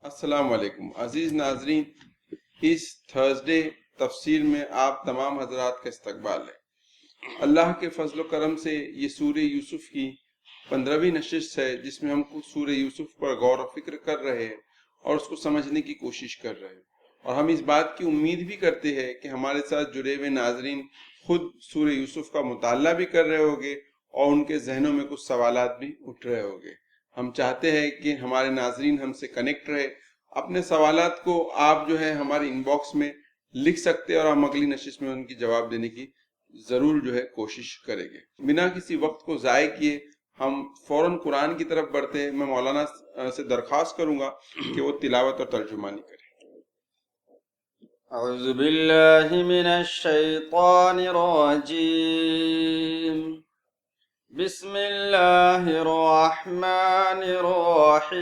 السلام علیکم عزیز ناظرین، اس تھرسڈے تفسیر میں آپ تمام حضرات کا استقبال ہے۔ اللہ کے فضل و کرم سے یہ سورہ یوسف کی 15ویں نشست ہے، جس میں ہم سورہ یوسف پر غور و فکر کر رہے ہیں اور اس کو سمجھنے کی کوشش کر رہے ہیں، اور ہم اس بات کی امید بھی کرتے ہیں کہ ہمارے ساتھ جڑے ہوئے ناظرین خود سورہ یوسف کا مطالعہ بھی کر رہے ہوگے اور ان کے ذہنوں میں کچھ سوالات بھی اٹھ رہے ہوگے۔ ہم چاہتے ہیں کہ ہمارے ناظرین ہم سے کنیکٹ رہے۔ اپنے سوالات کو آپ جو ہے ہمارے ان باکس میں لکھ سکتے ہیں اور ہم اگلی نشست میں ان کی جواب دینے کی ضرور جو ہے کوشش کریں گے۔ بنا کسی وقت کو ضائع کیے ہم فوراً قرآن کی طرف بڑھتے ہیں۔ میں مولانا سے درخواست کروں گا کہ وہ تلاوت اور ترجمانی کریں۔ اعوذ باللہ من الشیطان الرجیم، بسم اللہ الرحمن الرحیم۔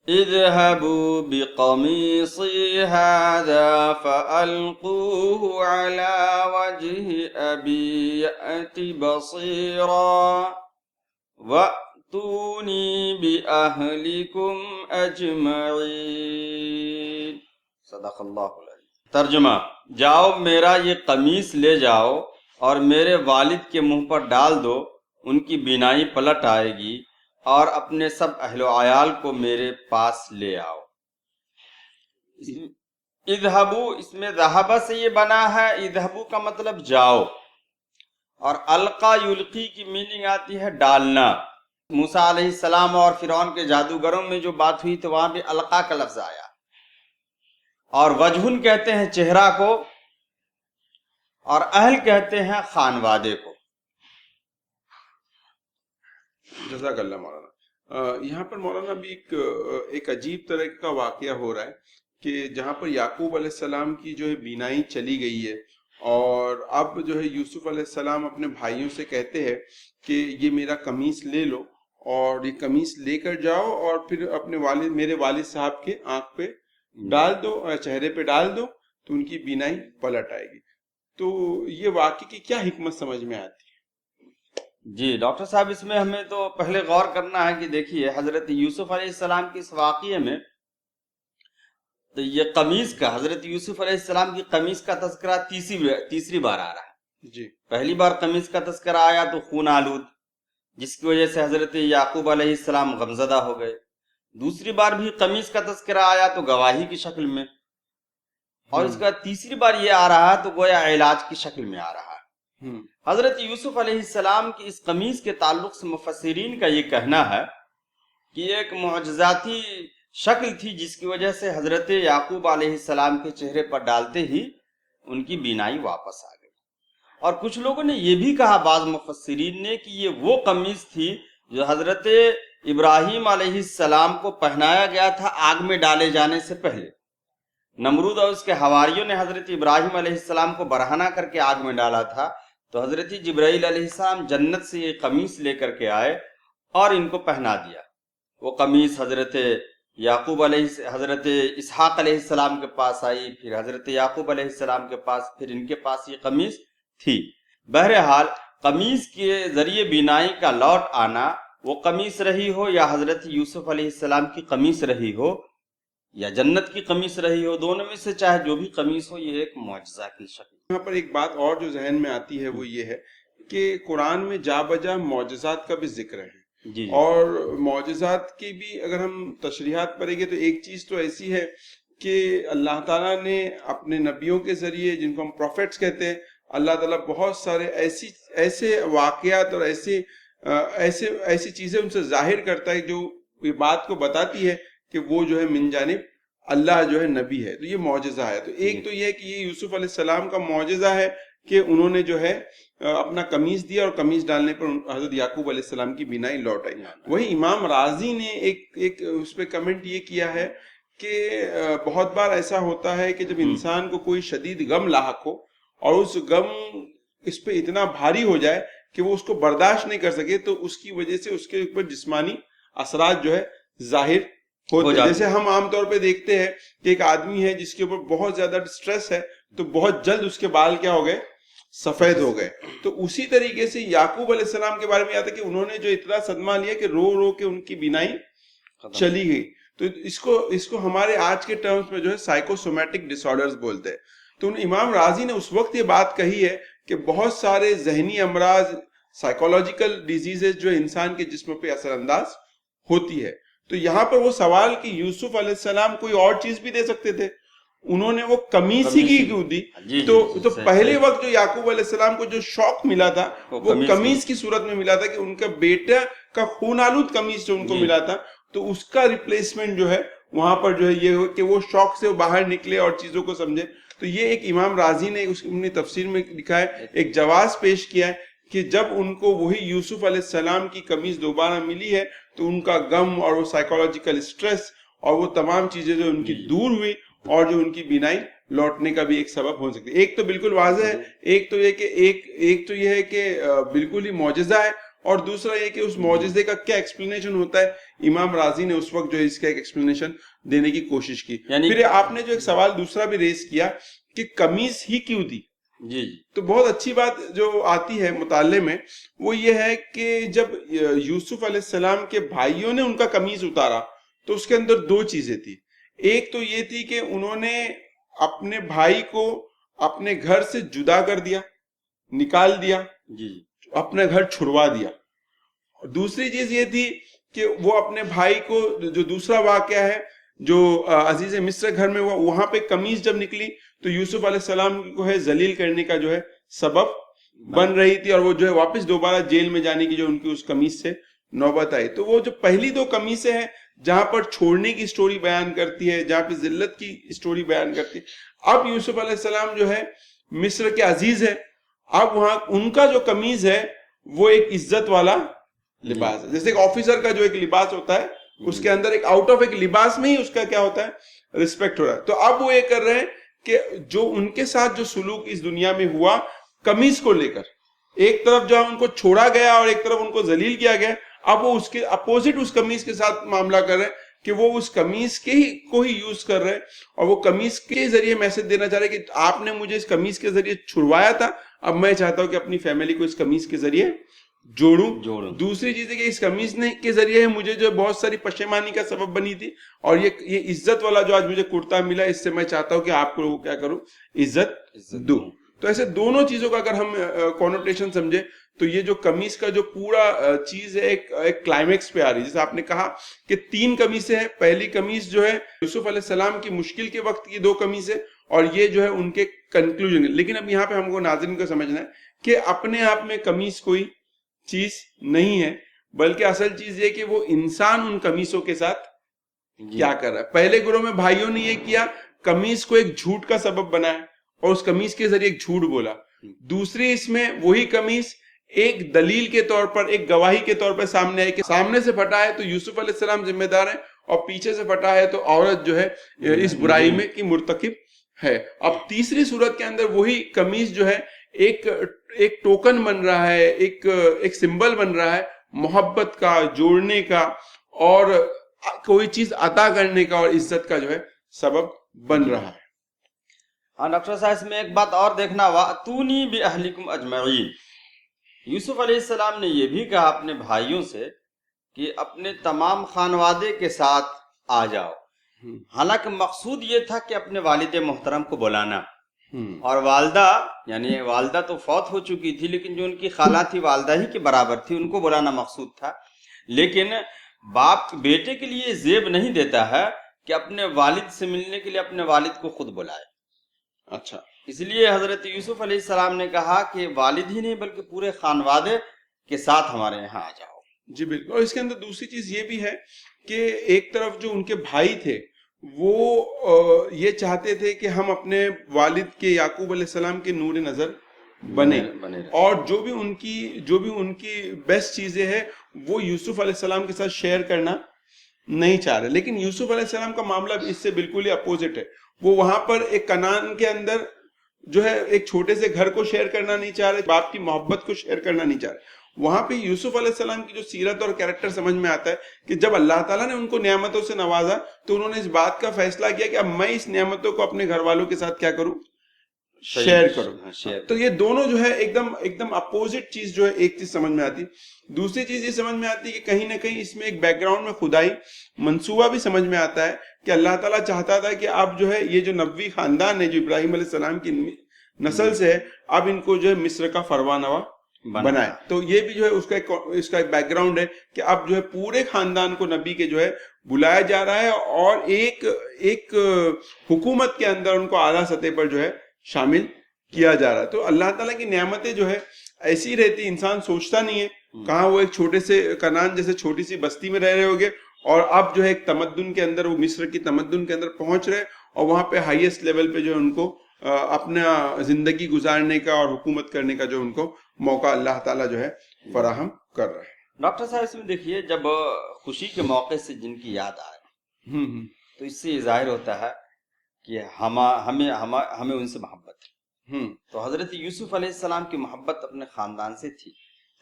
اذهبوا بقمیصی هذا فألقوه على وجه أبي يأت بصیرا وَأْتُونِي بِأَهْلِكُمْ أَجْمَعِينَ۔ صدق اللہ العظیم۔ ترجمہ: جاؤ میرا یہ قمیص لے جاؤ اور میرے والد کے منہ پر ڈال دو، ان کی بینائی پلٹ آئے گی، اور اپنے سب اہل و عیال کو میرے پاس لے آؤ۔ اذهبوا اس میں ذهب سے یہ بنا ہے، اذهبوا کا مطلب جاؤ، اور القا یلقی کی میننگ آتی ہے ڈالنا۔ موسیٰ علیہ السلام اور فرعون کے جادوگروں میں جو بات ہوئی تو وہاں بھی القا کا لفظ آیا، اور وجہن کہتے ہیں چہرہ کو، اور اہل کہتے ہیں خانوادے کو۔ جزاک اللہ مولانا۔ یہاں پر مولانا بھی ایک عجیب طرح کا واقعہ ہو رہا ہے کہ جہاں پر یعقوب علیہ السلام کی جو ہے بینائی چلی گئی ہے، اور اب جو ہے یوسف علیہ السلام اپنے بھائیوں سے کہتے ہیں کہ یہ میرا قمیص لے لو اور یہ قمیص لے کر جاؤ اور پھر اپنے میرے والد صاحب کے آنکھ پہ ڈال دو، چہرے پہ ڈال دو تو ان کی بینائی پلٹ آئے گی۔ تو یہ واقعے کی کیا حکمت سمجھ میں آتی ہے؟ جی ڈاکٹر صاحب، اس میں ہمیں تو پہلے غور کرنا ہے کہ دیکھیے حضرت یوسف علیہ السلام کے اس واقعے میں تو یہ قمیص کا، حضرت یوسف علیہ السلام کی قمیص کا تذکرہ تیسری بار آ رہا ہے۔ جی، پہلی بار قمیص کا تذکرہ آیا تو خون آلود، جس کی وجہ سے حضرت یعقوب علیہ السلام غمزدہ ہو گئے۔ دوسری بار بھی قمیص کا تذکرہ آیا تو گواہی کی شکل میں، اور اس کا تیسری بار یہ آ رہا ہے تو گویا علاج کی شکل میں آ رہا ہے۔ حضرت یوسف علیہ السلام کی اس قمیص کے تعلق سے مفسرین کا یہ کہنا ہے کہ یہ ایک معجزاتی شکل تھی، جس کی وجہ سے حضرت یعقوب علیہ السلام کے چہرے پر ڈالتے ہی ان کی بینائی واپس آ گئی۔ اور کچھ لوگوں نے یہ بھی کہا، بعض مفسرین نے، کہ یہ وہ قمیص تھی جو حضرت ابراہیم علیہ السلام کو پہنایا گیا تھا آگ میں ڈالے جانے سے پہلے۔ نمرود اور اس کے حواریوں نے حضرت ابراہیم علیہ السلام کو برہنہ کر کے آگ میں ڈالا تھا، تو حضرت جبرائیل علیہ السلام جنت سے یہ قمیص لے کر کے آئے اور ان کو پہنا دیا۔ وہ قمیص حضرت اسحاق علیہ السلام کے پاس آئی، پھر حضرت یعقوب علیہ السلام کے پاس، پھر ان کے پاس یہ قمیص تھی۔ بہرحال قمیص کے ذریعے بینائی کا لوٹ آنا، وہ قمیص رہی ہو یا حضرت یوسف علیہ السلام کی قمیص رہی ہو یا جنت کی قمیص رہی ہو، دونوں میں سے چاہے جو بھی قمیص ہو، یہ ایک معجزہ کی شکل۔ یہاں پر ایک بات اور جو ذہن میں آتی ہے وہ یہ ہے کہ قرآن میں جا بجا معجزات کا بھی ذکر ہے، جی اور معجزات کی بھی اگر ہم تشریحات پڑھیں گے تو ایک چیز تو ایسی ہے کہ اللہ تعالیٰ نے اپنے نبیوں کے ذریعے، جن کو ہم پروفیٹس کہتے ہیں، اللہ تعالیٰ بہت سارے ایسے واقعات اور ایسی چیزیں ان سے ظاہر کرتا ہے جو یہ بات کو بتاتی ہے کہ وہ جو ہے من جانب اللہ جو ہے نبی ہے۔ تو یہ معجزہ ہے۔ تو ایک تو یہ ہے کہ یہ یوسف علیہ السلام کا معجزہ ہے کہ انہوں نے جو ہے اپنا قمیص دیا اور قمیص ڈالنے پر حضرت یعقوب علیہ السلام کی بینائی لوٹ آئی۔ وہی امام راضی نے ایک اس پہ کمنٹ یہ کیا ہے کہ بہت بار ایسا ہوتا ہے کہ جب انسان کو کوئی شدید غم لاحق ہو اور اس غم اس پہ اتنا بھاری ہو جائے کہ وہ اس کو برداشت نہیں کر سکے، تو اس کی وجہ سے اس کے اوپر جسمانی اثرات جو ہے ظاہر ہوتے ہیں۔ جیسے ہم عام طور پہ دیکھتے ہیں کہ ایک آدمی ہے جس کے اوپر بہت زیادہ سٹریس ہے تو بہت جلد اس کے بال کیا ہو گئے، سفید ہو گئے۔ تو اسی طریقے سے یعقوب علیہ السلام کے بارے میں آتا ہے کہ انہوں نے جو اتنا صدمہ لیا کہ رو رو کے ان کی بینائی چلی گئی. تو اس کو ہمارے آج کے ٹرمز میں جو ہے سائیکوسومیٹک ڈس آرڈرز بولتے ہیں. تو امام رازی نے اس وقت یہ بات کہی ہے کہ بہت سارے ذہنی امراض، سائیکولوجیکل ڈیزیزز جو انسان کے جسم پہ اثر انداز ہوتی ہے. تو یہاں پر وہ سوال کہ یوسف علیہ السلام کوئی اور چیز بھی دے سکتے تھے، انہوں نے وہ قمیص ہی کی کیوں دی؟ تو پہلے وقت جو یعقوب علیہ السلام کو جو شوق ملا تھا وہ قمیص کی صورت میں ملا تھا کہ ان کا بیٹا کا خون آلود قمیص جو ان کو ملا تھا، تو اس کا ریپلیسمنٹ جو ہے وہاں پر جو ہے یہ کہ وہ شوق سے باہر نکلے اور چیزوں کو سمجھے. تو یہ ایک امام رازی نے اپنی تفسیر میں لکھا ہے، ایک جواز پیش کیا ہے کہ جب ان کو وہی یوسف علیہ السلام کی قمیص دوبارہ ملی ہے تو ان کا غم اور وہ سائیکولوجیکل سٹریس اور وہ تمام چیزیں جو ان کی دور ہوئی اور جو ان کی بینائی لوٹنے کا بھی ایک سبب ہو سکتی ہے. ایک تو بالکل واضح ہے، ایک تو یہ ہے کہ بالکل ہی معجزہ ہے، اور دوسرا یہ کہ اس معجزے کا کیا ایکسپلینیشن ہوتا ہے. امام رازی نے اس وقت جو اس کا ایک ایکسپلینیشن دینے کی کوشش کی. پھر آپ نے جو ایک سوال دوسرا بھی ریز کیا کہ قمیص ہی کیوں دی، تو بہت اچھی بات جو آتی ہے مطالعے میں وہ یہ ہے کہ جب یوسف علیہ السلام کے بھائیوں نے ان کا قمیص اتارا تو اس کے اندر دو چیزیں تھی. ایک تو یہ تھی کہ انہوں نے اپنے بھائی کو اپنے گھر سے جدا کر دیا، نکال دیا، اپنے گھر چھڑوا دیا. دوسری چیز یہ تھی کہ وہ اپنے بھائی کو، جو دوسرا واقعہ ہے جو عزیز مصر گھر میں ہوا، وہاں پہ قمیص جب نکلی تو یوسف علیہ السلام کو ہے ذلیل کرنے کا جو ہے سبب بن رہی تھی، اور وہ جو ہے واپس دوبارہ جیل میں جانے کی جو ان کی اس قمیص سے نوبت آئی. تو وہ جو پہلی دو قمیصیں ہیں جہاں پر چھوڑنے کی سٹوری بیان کرتی ہے، جہاں پہ ذلت کی سٹوری بیان کرتی ہے. اب یوسف علیہ السلام جو ہے مصر کے عزیز ہے، اب وہاں ان کا جو قمیص ہے وہ ایک عزت والا لباس ہے. جیسے ایک آفیسر کا جو ایک لباس ہوتا ہے اس کے اندر ایک آؤٹ آف ایک لباس میں ہی اس کا کیا ہوتا ہے، ریسپیکٹ ہو رہا ہے. تو اب وہ یہ کر رہے ہیں کہ جو ان کے ساتھ جو سلوک اس دنیا میں ہوا قمیص کو لے کر، ایک طرف جو ان کو چھوڑا گیا اور ایک طرف ان کو ذلیل کیا گیا، اب وہ اس کے اپوزٹ اس قمیص کے ساتھ معاملہ کر رہے ہیں کہ وہ اس قمیص کے ہی کو ہی یوز کر رہے ہیں، اور وہ قمیص کے ذریعے میسج دینا چاہ رہے ہیں کہ آپ نے مجھے اس قمیص کے ذریعے چھڑوایا تھا، اب میں چاہتا ہوں کہ اپنی فیملی کو اس قمیص کے ذریعے جوڑوں. دوسری چیز ہے کہ اس قمیص نے کے ذریعے مجھے جو بہت ساری پشیمانی کا سبب بنی تھی، اور یہ عزت والا جو آج مجھے کرتا ملا، اس سے میں چاہتا ہوں کہ آپ کو کیا کروں، عزت دوں. تو ایسے دونوں چیزوں کا اگر ہم کونوٹیشن سمجھے تو یہ جو قمیص کا جو پورا چیز ہے ایک کلائمیکس پہ آ رہی ہے. جیسے آپ نے کہا کہ 3 قمیصیں ہیں، پہلی قمیص جو ہے یوسف علیہ السلام کی مشکل کے وقت کی 2 قمیصیں، اور یہ جو ہے ان کے کنکلوژن. لیکن اب یہاں پہ ہم کو ناظرین کو سمجھنا ہے کہ اپنے آپ میں قمیص کوئی چیز نہیں ہے، بلکہ اصل چیز یہ کہ وہ انسان ان قمیصوں کے ساتھ کیا کر رہا ہے. پہلے گروہ میں بھائیوں نے یہ کیا، قمیص کو ایک جھوٹ کا سبب بنایا اور اس قمیص کے ذریعے ایک جھوٹ بولا. دوسری اس میں وہی قمیص ایک دلیل کے طور پر، ایک گواہی کے طور پر سامنے آئی کہ سامنے سے پھٹا ہے تو یوسف علیہ السلام ذمہ دار ہے، اور پیچھے سے پھٹا ہے تو عورت جو ہے اس برائی میں کی مرتکب ہے. اب تیسری صورت کے اندر وہی قمیص جو ہے ایک ٹوکن بن رہا ہے، ایک سمبل بن رہا ہے محبت کا، جوڑنے کا، اور کوئی چیز عطا کرنے کا، اور عزت کا جو ہے سبب بن رہا ہے. ہاں ڈاکٹر صاحب، اس میں ایک بات اور دیکھنا، وَأْتُونِي بِأَهْلِكُمْ أَجْمَعِينَ. یوسف علیہ السلام نے یہ بھی کہا اپنے بھائیوں سے کہ اپنے تمام خانوادے کے ساتھ آ جاؤ. حالانکہ مقصود یہ تھا کہ اپنے والد محترم کو بلانا، اور والدہ تو فوت ہو چکی تھی، لیکن جو ان کی خالہ تھی والدہ ہی کے برابر تھی، ان کو بلانا مقصود تھا. لیکن باپ بیٹے کے لیے زیب نہیں دیتا ہے کہ اپنے والد سے ملنے کے لیے اپنے والد کو خود بلائے. اچھا، اس لیے حضرت یوسف علیہ السلام نے کہا کہ والد ہی نہیں بلکہ پورے خانوادے کے ساتھ ہمارے یہاں آ جاؤ. جی بالکل. اور اس کے اندر دوسری چیز یہ بھی ہے کہ ایک طرف جو ان کے بھائی تھے وہ یہ چاہتے تھے کہ ہم اپنے والد کے یعقوب علیہ السلام کے نور نظر بنے، اور جو بھی ان کی بیسٹ چیزیں ہیں وہ یوسف علیہ السلام کے ساتھ شیئر کرنا نہیں چاہ رہے. لیکن یوسف علیہ السلام کا معاملہ اس سے بالکل ہی اپوزٹ ہے. وہ وہاں پر ایک کنعان کے اندر جو ہے ایک چھوٹے سے گھر کو شیئر کرنا نہیں چاہ رہے، باپ کی محبت کو شیئر کرنا نہیں چاہ رہے. وہاں پہ یوسف علیہ السلام کی جو سیرت اور کیریکٹر سمجھ میں آتا ہے کہ جب اللہ تعالیٰ نے ان کو نعمتوں سے نوازا تو انہوں نے اس بات کا فیصلہ کیا کہ اب میں اس نعمتوں کو اپنے گھر والوں کے ساتھ کیا کروں، شیئر کرو. شیئر. تو یہ دونوں جو ہے ایک دم اپوزٹ چیز جو ہے ایک چیز سمجھ میں آتی. دوسری چیز یہ سمجھ میں آتی ہے کہ کہیں نہ کہیں اس میں ایک بیک گراؤنڈ میں خدائی منصوبہ بھی سمجھ میں آتا ہے کہ اللہ تعالیٰ چاہتا تھا کہ اب جو ہے یہ جو نبوی خاندان ہے جو ابراہیم علیہ السلام کی نسل سے ہے اب ان کو جو ہے مصر کا فرمانوا بنائے. تو یہ بھی جو ہے اس کا ایک بیک گراؤنڈ ہے کہ اب جو ہے پورے خاندان کو نبی کے جو ہے بلایا جا رہا ہے اور ایک حکومت کے اندر ان کو اعلیٰ سطح پر جو ہے شامل کیا جا رہا ہے. تو اللہ تعالیٰ کی نعمتیں جو ہے ایسی رہتی, انسان سوچتا نہیں ہے کہاں وہ ایک چھوٹے سے کنان جیسے چھوٹی سی بستی میں رہ رہے ہوگے اور اب جو ہے ایک تمدن کے اندر, وہ مصر کی تمدن کے اندر پہنچ رہے اور وہاں پہ ہائیسٹ لیول پہ جو ہے ان کو اپنا زندگی گزارنے کا اور حکومت کرنے کا جو ان کو موقع اللہ تعالیٰ جو ہے فراہم کر رہا ہے. ڈاکٹر صاحب اس میں دیکھیے جب خوشی کے موقع سے جن کی یاد آئے تو اس سے یہ ظاہر ہوتا ہے کہ ہمیں ان سے محبت ہے. تو حضرت یوسف علیہ السلام کی محبت اپنے خاندان سے تھی,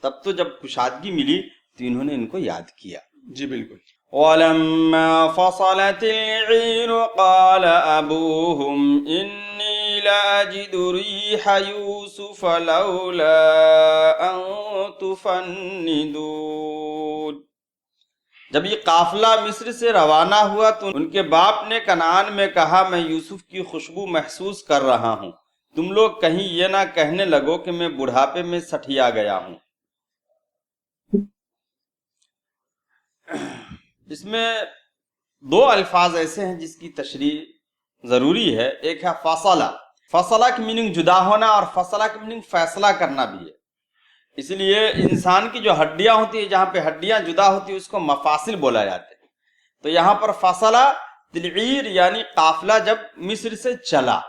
تب تو جب کشادگی ملی تو انہوں نے ان کو یاد کیا. جی بالکل. وَلَمَّا فَصَلَتِ الْعِيرُ قَالَ أَبُوهُمْ إِنِّي لَأَجِدُ رِيحَ يُوسُفَ لَوْلَا أَن تُفَنِّدُونِ. جب یہ قافلہ مصر سے روانہ ہوا تو ان کے باپ نے کنعان میں کہا, میں یوسف کی خوشبو محسوس کر رہا ہوں, تم لوگ کہیں یہ نہ کہنے لگو کہ میں بڑھاپے میں سٹھیا گیا ہوں. اس میں دو الفاظ ایسے ہیں جس کی تشریح ضروری ہے. ایک ہے فاصلہ. فاصلہ کی میننگ جدا ہونا اور فاصلہ کی میننگ فیصلہ کرنا بھی ہے. اس لیے انسان کی جو ہڈیاں ہوتی ہیں, جہاں پہ ہڈیاں جدا ہوتی ہیں اس کو مفاصل بولا جاتا ہے. تو یہاں پر فاصلہ تلعیر یعنی قافلہ جب مصر سے چلا.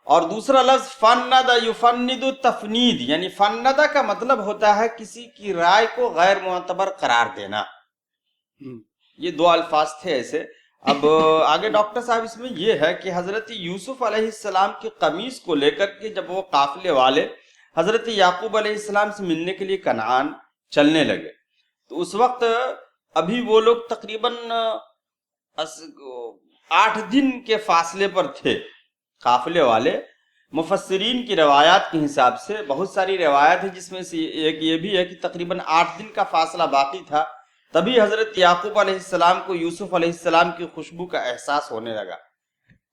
اور دوسرا لفظ فند یفند تفنید یعنی فندہ کا مطلب ہوتا ہے کسی کی رائے کو غیر معتبر قرار دینا. یہ دو الفاظ تھے ایسے. اب آگے ڈاکٹر صاحب اس میں یہ ہے کہ حضرت یوسف علیہ السلام کی قمیص کو لے کر کے جب وہ قافلے والے حضرت یعقوب علیہ السلام سے ملنے کے لیے کنعان چلنے لگے تو اس وقت ابھی وہ لوگ تقریباً 8 دن کے فاصلے پر تھے قافلے والے. مفسرین کی روایات کے حساب سے بہت ساری روایات ہیں جس میں سے ایک یہ بھی ہے کہ تقریباً 8 دن کا فاصلہ باقی تھا, تبھی حضرت یعقوب علیہ السلام کو یوسف علیہ السلام کی خوشبو کا احساس ہونے لگا.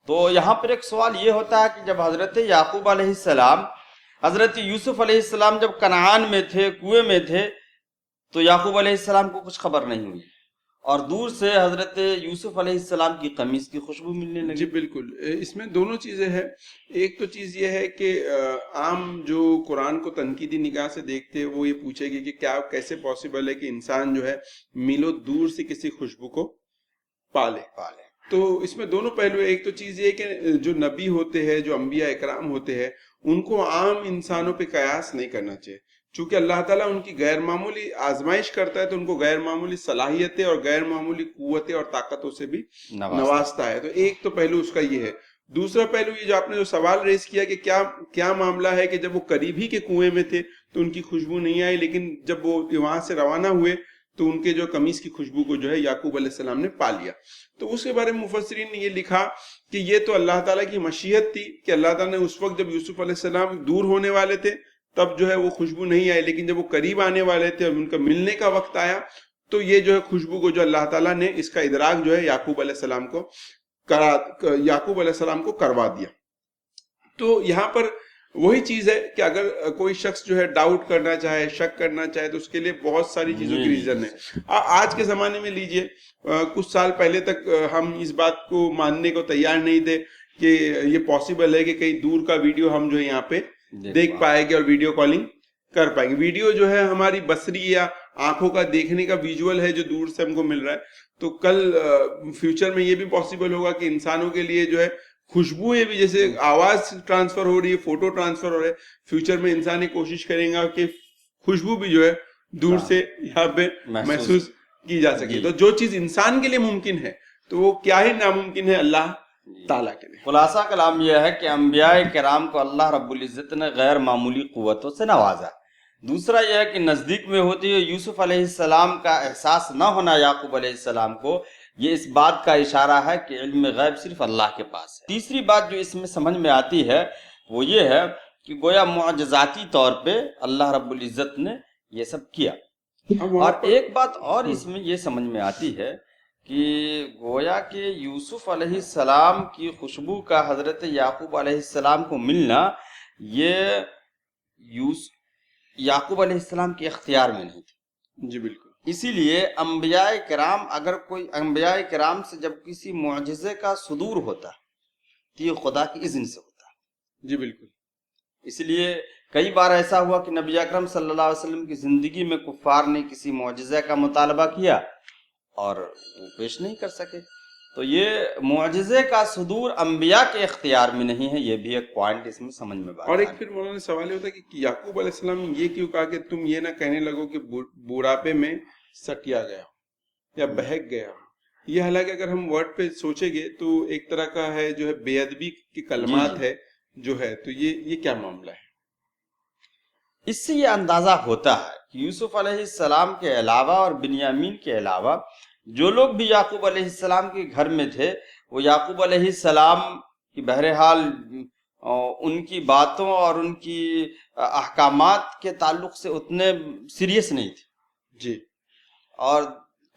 تو یہاں پر ایک سوال یہ ہوتا ہے کہ جب حضرت یعقوب علیہ السلام حضرت یوسف علیہ السلام جب کنعان میں تھے, کنویں میں تھے, تو یعقوب علیہ السلام کو کچھ خبر نہیں ہوئی اور دور سے حضرت یوسف علیہ السلام کی قمیص کی خوشبو ملنے لگی. جی بالکل. اس میں دونوں چیزیں ہیں. ایک تو چیز یہ ہے کہ عام جو قرآن کو تنقیدی نگاہ سے دیکھتے ہیں وہ یہ پوچھے گی کہ کیا کیسے پاسبل ہے کہ انسان جو ہے میلوں دور سے کسی خوشبو کو پالے. تو اس میں دونوں پہلو. ایک تو چیز یہ کہ جو نبی ہوتے ہیں, جو انبیاء اکرام ہوتے ہیں, ان کو عام انسانوں پہ قیاس نہیں کرنا چاہیے. چونکہ اللہ تعالیٰ ان کی غیر معمولی آزمائش کرتا ہے تو ان کو غیر معمولی صلاحیتیں اور غیر معمولی قوتیں اور طاقتوں سے بھی نوازتا ہے. تو ایک تو پہلو اس کا یہ ہے. دوسرا پہلو یہ جو آپ نے جو سوال ریز کیا کہ کیا معاملہ ہے کہ جب وہ قریب ہی کے کنویں میں تھے تو ان کی خوشبو نہیں آئی, لیکن جب وہ وہاں سے روانہ ہوئے تو ان کے جو قمیص کی خوشبو کو جو ہے یعقوب علیہ السلام نے پا لیا. تو اس کے بارے میں مفسرین نے یہ لکھا کہ یہ تو اللہ تعالیٰ کی مشیت تھی کہ اللہ تعالیٰ نے اس وقت جب یوسف علیہ السلام دور ہونے والے تھے تب جو ہے وہ خوشبو نہیں آئی, لیکن جب وہ قریب آنے والے تھے اور ان کا ملنے کا وقت آیا تو یہ جو ہے خوشبو کو جو اللہ تعالیٰ نے اس کا ادراک جو ہے یعقوب علیہ السلام کو کروا دیا. تو یہاں پر وہی چیز ہے کہ اگر کوئی شخص جو ہے ڈاؤٹ کرنا چاہے, شک کرنا چاہے, تو اس کے لیے بہت ساری چیزوں کی ریزن ہے. آج کے زمانے میں لیجئے, کچھ سال پہلے تک ہم اس بات کو ماننے کو تیار نہیں تھے کہ یہ پاسبل ہے کہ کئی دور کا ویڈیو ہم جو ہے یہاں پہ دیکھ پائیں گے اور ویڈیو کالنگ کر پائیں گے. ویڈیو جو ہے ہماری بصری یا آنکھوں کا دیکھنے کا ویژول ہے جو دور سے ہم کو مل رہا ہے. تو کل فیوچر میں یہ بھی پاسبل ہوگا کہ انسانوں کے لیے جو ہے خوشبوئیں بھی, جیسے آواز ٹرانسفر ہو رہی ہے, فوٹو ٹرانسفر ہو رہا ہے, فیوچر میں انسان یہ کوشش کریں گا کہ خوشبو بھی جو ہے دور سے یہاں پہ محسوس کی جا سکے. تو جو چیز انسان کے لیے ممکن ہے تو وہ کیا ہی ناممکن ہے اللہ تعالیٰ کے لیے. خلاصہ کلام یہ ہے کہ انبیاء کرام کو اللہ رب العزت نے غیر معمولی قوتوں سے نوازا. دوسرا یہ ہے کہ نزدیک میں ہوتے ہوئے یوسف علیہ السلام کا احساس نہ ہونا یعقوب علیہ السلام کو، یہ اس بات کا اشارہ ہے کہ علم غیب صرف اللہ کے پاس ہے۔ تیسری بات جو اس میں سمجھ میں آتی ہے وہ یہ ہے کہ گویا معجزاتی طور پہ اللہ رب العزت نے یہ سب کیا۔ اور ایک بات اور اس میں یہ سمجھ میں آتی ہے کہ گویا کہ یوسف علیہ السلام کی خوشبو کا حضرت یعقوب علیہ السلام کو ملنا یہ یعقوب علیہ السلام کے اختیار میں نہیں تھی۔ جی بالکل۔ اسی لیے انبیاء کرام، اگر کوئی انبیاء کرام سے جب کسی معجزے کا صدور ہوتا تو یہ خدا کی اذن سے ہوتا۔ جی بالکل۔ اس لیے کئی بار ایسا ہوا کہ نبی اکرم صلی اللہ علیہ وسلم کی زندگی میں کفار نے کسی معجزے کا مطالبہ کیا اور وہ پیش نہیں کر سکے، تو یہ معجزے کا صدور انبیاء کے اختیار میں نہیں ہے، یہ بھی ایک پوائنٹ اس میں سمجھ میں بات۔ اور ایک پھر مولانا سوال یہ ہوتا ہے کہ یعقوب علیہ السلام نے یہ کیوں کہا کہ تم یہ نہ کہنے لگو کہ بوڑھاپے میں سٹیا گیا یا بہک گیا؟ یہ حالانکہ اگر ہم ورڈ پہ سوچیں گے تو ایک طرح کا ہے جو ہے بے ادبی کے کلمات ہے جو ہے، تو یہ کیا معاملہ ہے؟ اس سے یہ اندازہ ہوتا ہے کہ یوسف علیہ السلام کے علاوہ اور بنیامین کے علاوہ جو لوگ بھی یعقوب علیہ السلام کے گھر میں تھے وہ یعقوب علیہ السلام کی بہرحال ان کی باتوں اور ان کی احکامات کے تعلق سے اتنے سیریس نہیں تھے۔ جی۔ اور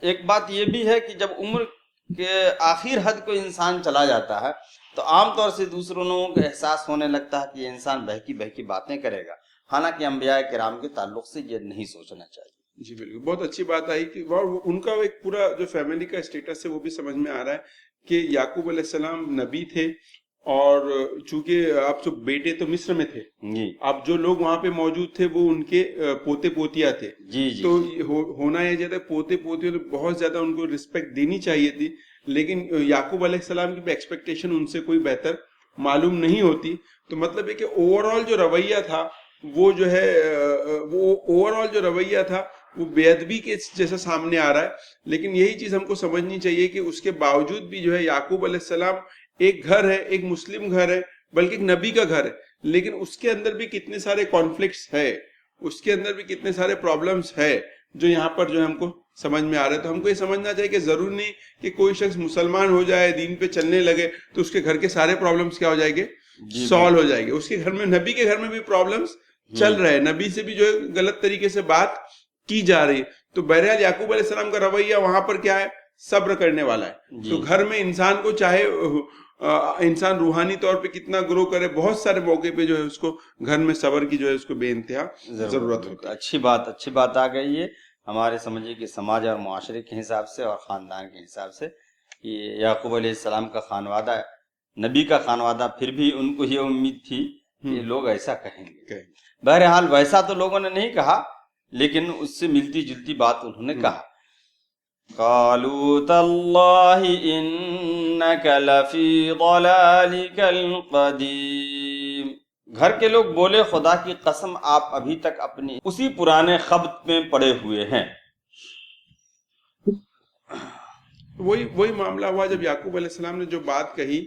ایک بات یہ بھی ہے کہ جب عمر کے آخر حد کو انسان چلا جاتا ہے تو عام طور سے دوسروں لوگوں کو احساس ہونے لگتا ہے کہ یہ انسان بہکی بہکی باتیں کرے گا، حالانکہ انبیاء کرام کے تعلق سے یہ نہیں سوچنا چاہیے۔ جی بالکل، بہت اچھی بات آئی کہ ان کا ایک پورا جو فیملی کا اسٹیٹس ہے وہ بھی سمجھ میں آ رہا ہے کہ یعقوب علیہ السلام نبی تھے، اور چونکہ اب تو بیٹے تو مصر میں تھے، اب جو لوگ وہاں پہ موجود تھے وہ ان کے پوتے پوتیاں تھے، تو ہونا یہ جاتا ہے پوتے پوتیوں تو بہت زیادہ ان کو رسپیکٹ دینی چاہیے تھی، لیکن یعقوب علیہ السلام کی بھی ایکسپیکٹیشن ان سے کوئی بہتر معلوم نہیں ہوتی۔ تو مطلب ہے کہ اوور آل جو رویہ تھا وہ جو ہے وہ بے ادبی کے جیسا سامنے آ رہا ہے، لیکن یہی چیز ہم کو سمجھنی چاہیے کہ اس کے باوجود بھی جو ہے یعقوب علیہ السلام ایک گھر ہے، ایک مسلم گھر ہے، بلکہ ایک نبی کا گھر ہے، لیکن اس کے اندر بھی کتنے سارے کانفلکٹس ہے، اس کے اندر بھی کتنے سارے پرابلمز ہے جو یہاں پر جو ہے ہم کو سمجھ میں آ رہا ہے۔ تو ہم کو یہ سمجھنا چاہیے کہ ضرور نہیں کہ کوئی شخص مسلمان ہو جائے، دین پہ چلنے لگے تو اس کے گھر کے سارے پرابلمز کیا ہو جائیں گے، سالو ہو جائیں گے۔ اس کے گھر میں، نبی کے گھر میں بھی پرابلمز چل رہے ہیں، نبی سے بھی جو ہے غلط طریقے سے بات کی جا رہی ہے، تو بہرحال یعقوب علیہ السلام کا رویہ وہاں پر کیا ہے، صبر کرنے والا ہے۔ تو گھر میں انسان کو چاہے انسان روحانی طور پہ کتنا گرو کرے، بہت سارے موقع پہ جو ہے اس کو گھر میں صبر کی جو ہے اس کو بے انتہا ضرورت ہوتی ہے۔ اچھی بات آ گئی ہے ہمارے سمجھے کہ سماج اور معاشرے کے حساب سے اور خاندان کے حساب سے، یہ یعقوب علیہ السلام کا خانوادہ ہے، نبی کا خانوادہ، پھر بھی ان کو یہ امید تھی کہ لوگ ایسا کہیں گے۔ بہرحال ویسا تو لوگوں نے نہیں کہا، لیکن اس سے ملتی جلتی بات انہوں نے کہا۔ قالوا تاللہ انک لفی ضلالک القدیم، گھر کے لوگ بولے خدا کی قسم آپ ابھی تک اپنی اسی پرانے خبط میں پڑے ہوئے ہیں۔ وہی معاملہ ہوا جب یعقوب علیہ السلام نے جو بات کہی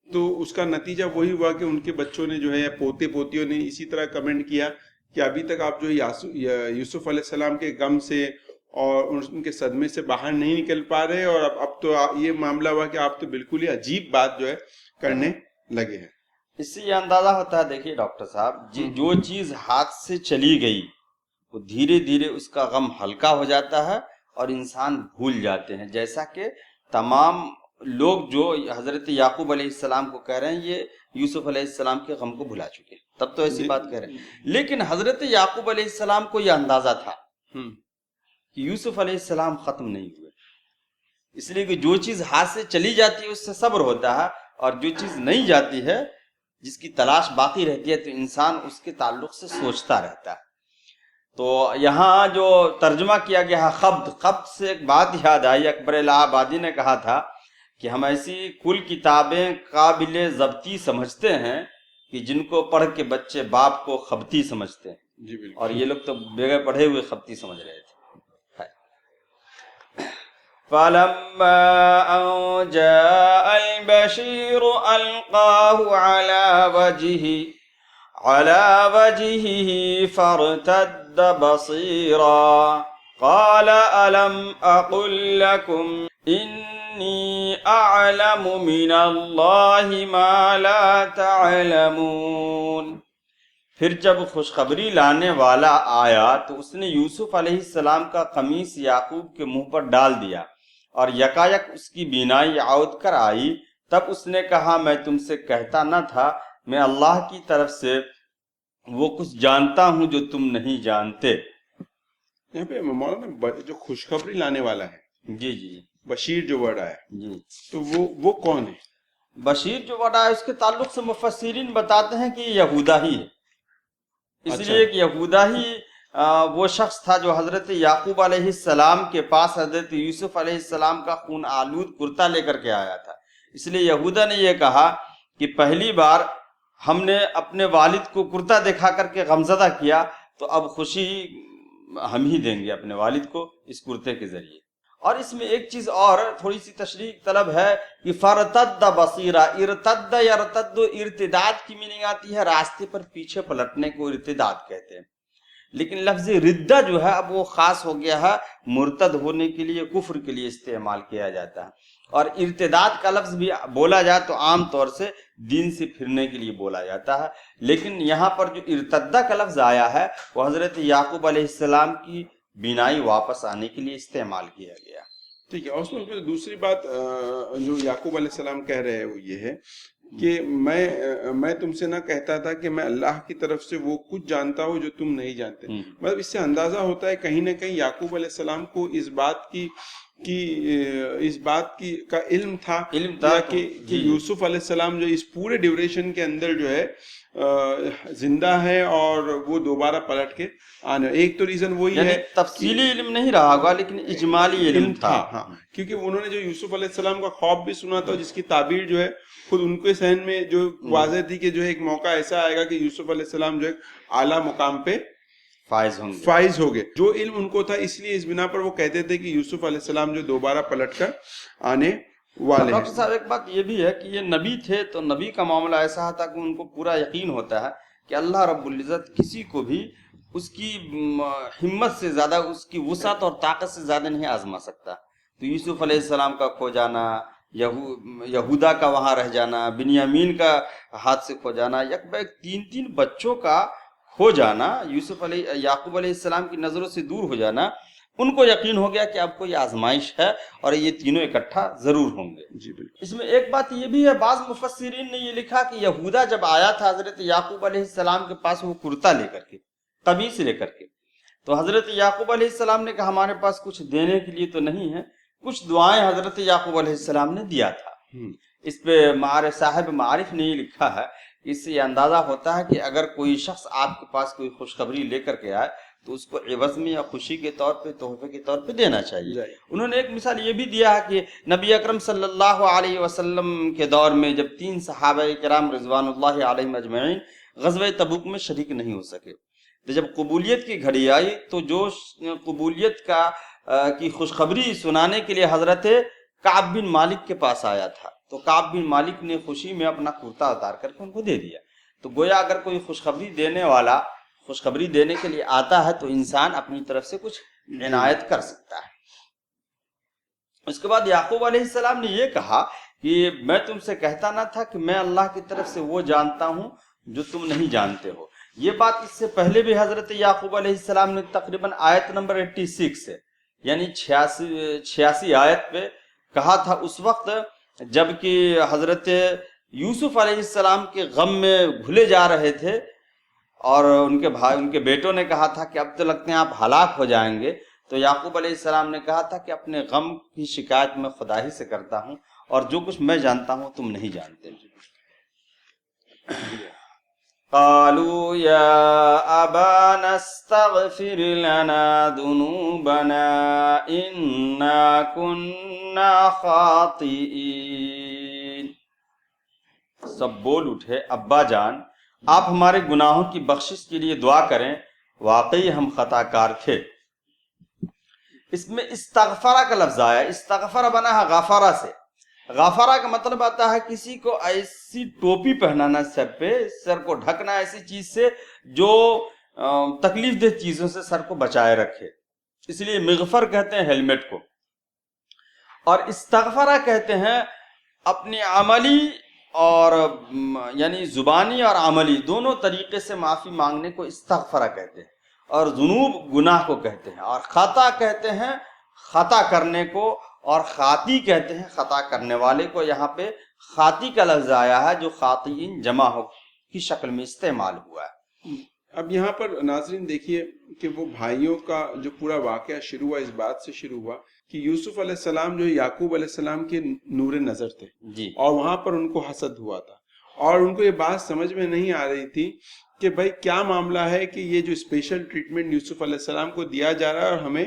تو اس کا نتیجہ وہی ہوا کہ ان کے بچوں نے جو ہے پوتے پوتیوں نے اسی طرح کمنٹ کیا کہ ابھی تک آپ جو یوسف علیہ السلام کے غم سے اور ان کے صدمے سے باہر نہیں نکل پا رہے، اور اب تو یہ معاملہ ہوا کہ آپ تو بالکل ہی عجیب بات جو ہے کرنے لگے ہیں۔ اس سے یہ اندازہ ہوتا ہے، دیکھیے ڈاکٹر صاحب، جو چیز ہاتھ سے چلی گئی وہ دھیرے دھیرے اس کا غم ہلکا ہو جاتا ہے اور انسان بھول جاتے ہیں، جیسا کہ تمام لوگ جو حضرت یعقوب علیہ السلام کو کہہ رہے ہیں یہ یوسف علیہ السلام کے غم کو بھلا چکے، تب تو ایسی بات کہہ رہے ہیں۔ لیکن حضرت یعقوب علیہ السلام کو یہ اندازہ تھا کہ یوسف علیہ السلام ختم نہیں ہوئے، اس لیے کہ جو چیز ہاتھ سے چلی جاتی ہے اس سے صبر ہوتا ہے، اور جو چیز نہیں جاتی ہے، جس کی تلاش باقی رہتی ہے، تو انسان اس کے تعلق سے سوچتا رہتا ہے۔ تو یہاں جو ترجمہ کیا گیا خبط سے ایک بات یاد آئی، اکبر الہ آبادی نے کہا تھا کہ ہم ایسی کل کتابیں قابل ضبطی سمجھتے ہیں کہ جن کو پڑھ کے بچے باپ کو خبطی سمجھتے ہیں، اور یہ لوگ تو بغیر پڑھے ہوئے خبطی سمجھ رہے تھے۔ فَلَمَّا أَن جَاءَ الْبَشِيرُ أَلْقَاهُ عَلَى وَجْهِهِ على وجهه فارتد بصيرا قال ألم أقل لكم إني أعلم من الله ما لا تعلمون۔ پھر جب خوشخبری لانے والا آیا تو اس نے یوسف علیہ السلام کا قمیص یعقوب کے منہ پر ڈال دیا اور یکایک اس کی بینائی عود کر آئی۔ تب اس نے کہا میں تم سے کہتا نہ تھا میں اللہ کی طرف سے وہ کچھ جانتا ہوں جو تم نہیں جانتے۔ یہاں پہ مولانا جو خوشخبری لانے والا ہے، جی جی بشیر جو ورڈ آیا جی، تو وہ کون ہے؟ بشیر جو ورڈ آیا اس کے تعلق سے مفسرین بتاتے ہیں کہ یہ یہودا ہی ہے، اس اچھا۔ لیے کہ یہودا ہی وہ شخص تھا جو حضرت یعقوب علیہ السلام کے پاس حضرت یوسف علیہ السلام کا خون آلود کرتا لے کر کے آیا تھا، اس لیے یہودا نے یہ کہا کہ پہلی بار ہم نے اپنے والد کو کرتا دکھا کر کے غمزدہ کیا تو اب خوشی ہم ہی دیں گے اپنے والد کو اس کرتے کے ذریعے۔ اور اس میں ایک چیز اور تھوڑی سی تشریح طلب ہے کہ فرتد بصیرہ، ارتد یا ارتد ارتداد کی میننگ آتی ہے راستے پر پیچھے پلٹنے کو ارتداد کہتے ہیں، لیکن لفظ ردہ جو ہے اب وہ خاص ہو گیا ہے، مرتد ہونے کے لیے کفر کے لیے استعمال کیا جاتا ہے، اور ارتداد کا لفظ بھی بولا جائے تو عام طور سے دین سے پھرنے کے لیے بولا جاتا ہے، لیکن یہاں پر جو ارتدہ کا لفظ آیا ہے وہ حضرت یعقوب علیہ السلام کی بینائی واپس آنے کے لیے استعمال کیا گیا۔ ٹھیک ہے، اور اس میں دوسری بات جو یعقوب علیہ السلام کہہ رہے ہیں وہ یہ ہے کہ میں تم سے نہ کہتا تھا کہ میں اللہ کی طرف سے وہ کچھ جانتا ہوں جو تم نہیں جانتے، مطلب اس سے اندازہ ہوتا ہے کہیں نہ کہیں یعقوب علیہ السلام کو اس بات کی کا علم تھا کہ یوسف علیہ السلام جو اس پورے ڈیوریشن کے اندر جو ہے زندہ ہے اور وہ دوبارہ پلٹ کے آنے۔ ایک تو ریزن وہی ہے، تفصیلی علم نہیں رہا ہوگا لیکن اجمالی علم تھا، ہاں، کیونکہ انہوں نے جو یوسف علیہ السلام کا خواب بھی سنا تھا جس کی تعبیر جو ہے خود ان کے ذہن میں جو واضح تھی کہ جو ایک موقع ایسا آئے گا کہ یوسف علیہ السلام جو ایک اعلیٰ مقام پہ فائز ہو گئے، جو علم ان کو تھا، اس لیے اس بنا پر وہ کہتے تھے کہ یوسف علیہ السلام جو دوبارہ پلٹ کر آنے والے ہیں۔ ڈاکٹر صاحب ایک بات یہ بھی ہے کہ یہ نبی تھے تو نبی کا معاملہ ایسا تھا کہ ان کو پورا یقین ہوتا ہے کہ اللہ رب العزت کسی کو بھی اس کی ہمت سے زیادہ، اس کی وسعت اور طاقت سے زیادہ نہیں آزما سکتا۔ تو یوسف علیہ السلام کا کھو جانا، یہودا کا وہاں رہ جانا، بنیامین کا ہاتھ سے کھو جانا، یک بیک تین بچوں کا کھو جانا، یعقوب علیہ السلام کی نظروں سے دور ہو جانا، ان کو یقین ہو گیا کہ اب کوئی آزمائش ہے اور یہ تینوں اکٹھا ضرور ہوں گے۔ جی بالکل۔ اس میں ایک بات یہ بھی ہے، بعض مفسرین نے یہ لکھا کہ یہودا جب آیا تھا حضرت یعقوب علیہ السلام کے پاس وہ کرتا لے کر کے، قمیص لے کر کے، تو حضرت یعقوب علیہ السلام نے کہا ہمارے پاس کچھ دینے کے لیے تو نہیں ہے، کچھ دعائیں حضرت یعقوب علیہ السلام نے دیا تھا۔ اس پہ صاحب معارف نے یہ لکھا ہے، اس سے یہ اندازہ ہوتا ہے کہ اگر کوئی شخص آپ کے پاس کوئی خوشخبری لے کر کے آئے تو اس کو عوض میں یا خوشی کے طور پہ، تحفے کے طور پہ دینا چاہیے۔ انہوں نے ایک مثال یہ بھی دیا ہے کہ نبی اکرم صلی اللہ علیہ وسلم کے دور میں جب 3 صحابہ کرام رضوان اللہ علیہم اجمعین غزوہ تبوک میں شریک نہیں ہو سکے، تو جب قبولیت کی گھڑی آئی تو جو قبولیت کی خوشخبری سنانے کے لیے حضرت کعب بن مالک کے پاس آیا تھا، تو کعب بن مالک نے خوشی میں اپنا کرتا اتار کر کے ان کو دے دیا۔ تو گویا اگر کوئی خوشخبری دینے والا خوشخبری دینے کے لیے آتا ہے تو انسان اپنی طرف سے کچھ عنایت کر سکتا ہے۔ اس کے بعد یعقوب علیہ السلام نے یہ کہا کہ میں تم سے کہتا نہ تھا کہ میں اللہ کی طرف سے وہ جانتا ہوں جو تم نہیں جانتے ہو۔ یہ بات اس سے پہلے بھی حضرت یعقوب علیہ السلام نے تقریباً آیت نمبر 86 سے یعنی 86 آیت پہ کہا تھا، اس وقت جب کہ حضرت یوسف علیہ السلام کے غم میں گھلے جا رہے تھے اور ان کے بیٹوں نے کہا تھا کہ اب تو لگتے ہیں آپ ہلاک ہو جائیں گے، تو یعقوب علیہ السلام نے کہا تھا کہ اپنے غم کی شکایت میں خدا ہی سے کرتا ہوں اور جو کچھ میں جانتا ہوں تم نہیں جانتے۔ قالوا یا ابانا استغفر لنا ذنوبنا انا كنا خاطئین۔ سب بول اٹھے ابا جان آپ ہمارے گناہوں کی بخشش کے لیے دعا کریں، واقعی ہم خطا کار تھے۔ اس میں استغفرہ کا لفظ آیا، استغفر بنا ہے غفرہ سے، غفارہ کا مطلب آتا ہے کسی کو ایسی ٹوپی پہنانا سر پہ، سر کو ڈھکنا ایسی چیز سے جو تکلیف دہ چیزوں سے سر کو بچائے رکھے، اس لیے مغفر کہتے ہیں ہیلمٹ کو. اور استغفرہ کہتے ہیں اپنی عملی اور یعنی زبانی اور عملی دونوں طریقے سے معافی مانگنے کو استغفرہ کہتے ہیں. اور ذنوب گناہ کو کہتے ہیں. اور خطا کہتے ہیں خطا کرنے کو، اور خاطی کہتے ہیں خطا کرنے والے کو. یہاں پہ خاطی کا لفظ آیا ہے جو خاطئین جمع ہو کی شکل میں استعمال ہوا ہے. اب یہاں پر ناظرین دیکھیے کہ وہ بھائیوں کا جو پورا واقعہ شروع ہوا اس بات سے شروع ہوا کہ یوسف علیہ السلام جو یعقوب علیہ السلام کے نور نظر تھے جی. اور وہاں پر ان کو حسد ہوا تھا، اور ان کو یہ بات سمجھ میں نہیں آ رہی تھی کہ بھائی کیا معاملہ ہے کہ یہ جو اسپیشل ٹریٹمنٹ یوسف علیہ السلام کو دیا جا رہا ہے اور ہمیں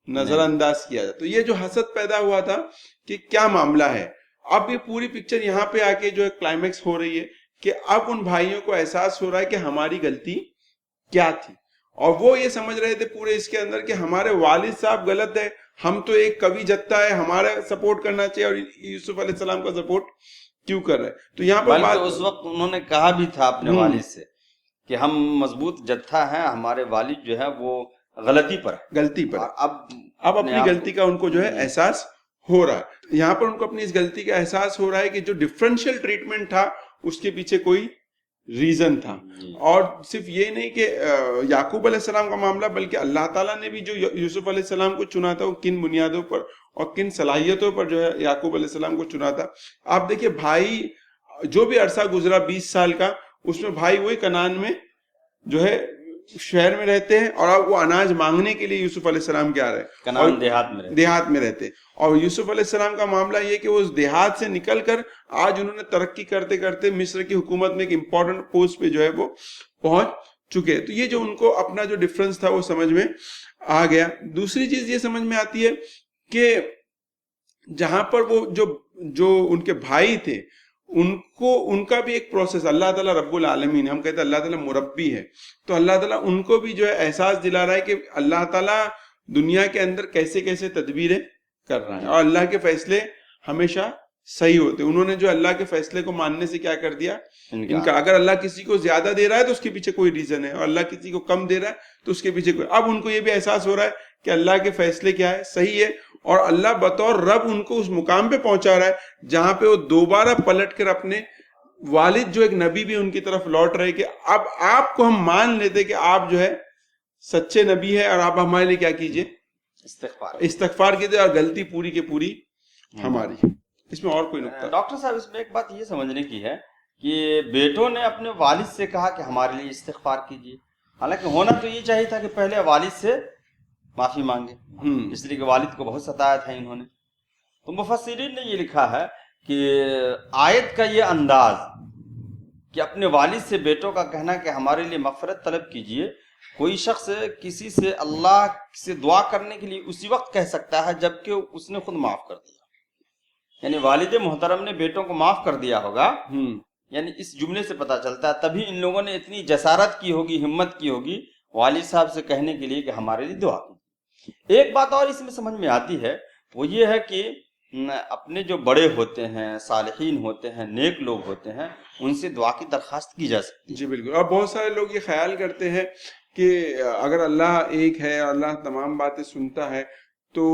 نظر انداز کیا جاتا. تو یہ جو حسد پیدا ہوا تھا کہ کیا معاملہ ہے. اب یہ پوری پکچر یہاں پہ آ کے جو کلائمیکس ہو رہی ہے کہ اب ان بھائیوں کو احساس ہو رہا ہے کہ ہماری غلطی کیا تھی، اور وہ یہ سمجھ رہے تھے پورے اس کے اندر کہ ہمارے والد صاحب غلط ہے، ہم تو ایک کبھی جتھا ہے، ہمارا سپورٹ کرنا چاہیے، اور یوسف علیہ السلام کا سپورٹ کیوں کر رہے. تو یہاں پر بلکہ اس وقت انہوں نے کہا بھی تھا اپنے والد سے کہ ہم مضبوط جتھا ہیں، ہمارے والد جو ہے وہ غلطی پر ہے. اب اپنی غلطی کا ان کو جو ہے احساس ہو رہا ہے. یہاں پر ان کو اپنی اس غلطی کا احساس ہو رہا ہے کہ جو ڈفرینشیل ٹریٹمنٹ تھا اس کے پیچھے کوئی ریزن تھا. اور صرف یہ نہیں کہ یعقوب علیہ السلام کا معاملہ، بلکہ اللہ تعالیٰ نے بھی جو یوسف علیہ السلام کو چنا تھا وہ کن بنیادوں پر اور کن صلاحیتوں پر جو ہے یعقوب علیہ السلام کو چنا تھا. آپ دیکھیے بھائی جو بھی عرصہ گزرا 20 سال کا، اس میں بھائی وہی کنعان میں جو ہے شہر میں رہتے ہیں، اور اب وہ اناج مانگنے کے لیے یوسف علیہ السلام کیا رہے کنعان دیہات میں رہتے. اور یوسف علیہ السلام کا معاملہ یہ کہ وہ اس دیہات سے نکل کر آج انہوں نے ترقی کرتے کرتے مصر کی حکومت میں ایک امپورٹنٹ پوسٹ پہ جو ہے وہ پہنچ چکے. تو یہ جو ان کو اپنا جو ڈفرنس تھا وہ سمجھ میں آ گیا. دوسری چیز یہ سمجھ میں آتی ہے کہ جہاں پر وہ جو ان کے بھائی تھے ان کا بھی ایک پروسیس، اللہ تعالیٰ رب العالمین، ہم کہتے ہیں اللہ تعالیٰ مربی ہے، تو اللہ تعالیٰ ان کو بھی جو ہے احساس دلا رہا ہے کہ اللہ تعالیٰ دنیا کے اندر کیسے کیسے تدبیریں کر رہا ہے، اور اللہ کے فیصلے ہمیشہ صحیح ہوتے. انہوں نے جو اللہ کے فیصلے کو ماننے سے کیا کر دیا، انکار. اگر اللہ کسی کو زیادہ دے رہا ہے تو اس کے پیچھے کوئی ریزن ہے، اور اللہ کسی کو کم دے رہا ہے تو اس کے پیچھے کوئی. اب ان کو یہ بھی احساس ہو رہا ہے کہ اللہ کے فیصلے کیا ہے، صحیح ہے، اور اللہ بطور رب ان کو اس مقام پہ پہنچا رہا ہے جہاں پہ وہ دوبارہ پلٹ کر اپنے والد جو ایک نبی بھی ان کی طرف لوٹ رہے کہ اب آپ کو ہم مان لیتے کہ آپ جو ہے سچے نبی ہے، اور آپ ہمارے لیے کیا کیجئے، استغفار کیجئے، اور غلطی پوری کی پوری ہماری. اس میں اور کوئی نقطہ؟ ڈاکٹر صاحب اس میں ایک بات یہ سمجھنے کی ہے کہ بیٹوں نے اپنے والد سے کہا کہ ہمارے لیے استغفار کیجیے، حالانکہ ہونا تو یہ چاہیے تھا کہ پہلے والد سے معافی مانگے، اس لیے کہ والد کو بہت ستایا تھا انہوں نے. تو مفسرین نے یہ لکھا ہے کہ آیت کا یہ انداز کہ اپنے والد سے بیٹوں کا کہنا کہ ہمارے لیے مغفرت طلب کیجیے، کوئی شخص کسی سے اللہ سے دعا کرنے کے لیے اسی وقت کہہ سکتا ہے جبکہ اس نے خود معاف کر دیا. یعنی والد محترم نے بیٹوں کو معاف کر دیا ہوگا، یعنی اس جملے سے پتہ چلتا ہے تبھی ان لوگوں نے اتنی جسارت کی ہوگی، ہمت کی ہوگی والد صاحب سے کہنے کے لیے کہ ہمارے لیے دعا کی. ایک بات اور اس میں سمجھ میں آتی ہے، وہ یہ ہے کہ اپنے جو بڑے ہوتے ہیں، صالحین ہوتے ہیں، نیک لوگ ہوتے ہیں، ان سے دعا کی درخواست کی جا سکتی ہے. جی بالکل. اور بہت سارے لوگ یہ خیال کرتے ہیں کہ اگر اللہ ایک ہے اور اللہ تمام باتیں سنتا ہے تو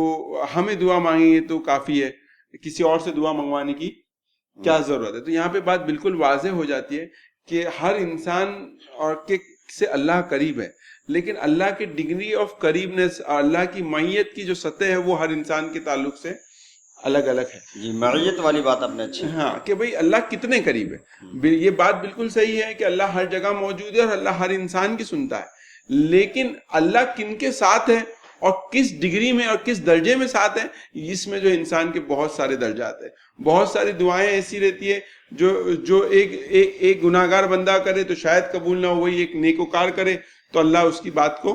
ہمیں دعا مانگیں گے تو کافی ہے، کسی اور سے دعا منگوانے کی کیا ضرورت ہے. تو یہاں پہ بات بالکل واضح ہو جاتی ہے کہ ہر انسان اور سے اللہ قریب ہے، لیکن اللہ کی ڈگری آف قریبنس اور اللہ کی معیت کی جو سطح ہے وہ ہر انسان کے تعلق سے الگ الگ ہے. جی معیت والی بات آپ نے اچھی، ہاں، کہ بھئی اللہ کتنے قریب ہے. یہ بات بالکل صحیح ہے کہ اللہ ہر جگہ موجود ہے اور اللہ ہر انسان کی سنتا ہے، لیکن اللہ کن کے ساتھ ہے اور کس ڈگری میں اور کس درجے میں ساتھ ہے، اس میں جو انسان کے بہت سارے درجات ہیں. بہت ساری دعائیں ایسی رہتی ہے جو ایک گناہگار بندہ کرے تو شاید قبول نہ ہو، وہی ایک نیکوکار کرے تو اللہ اس کی بات کو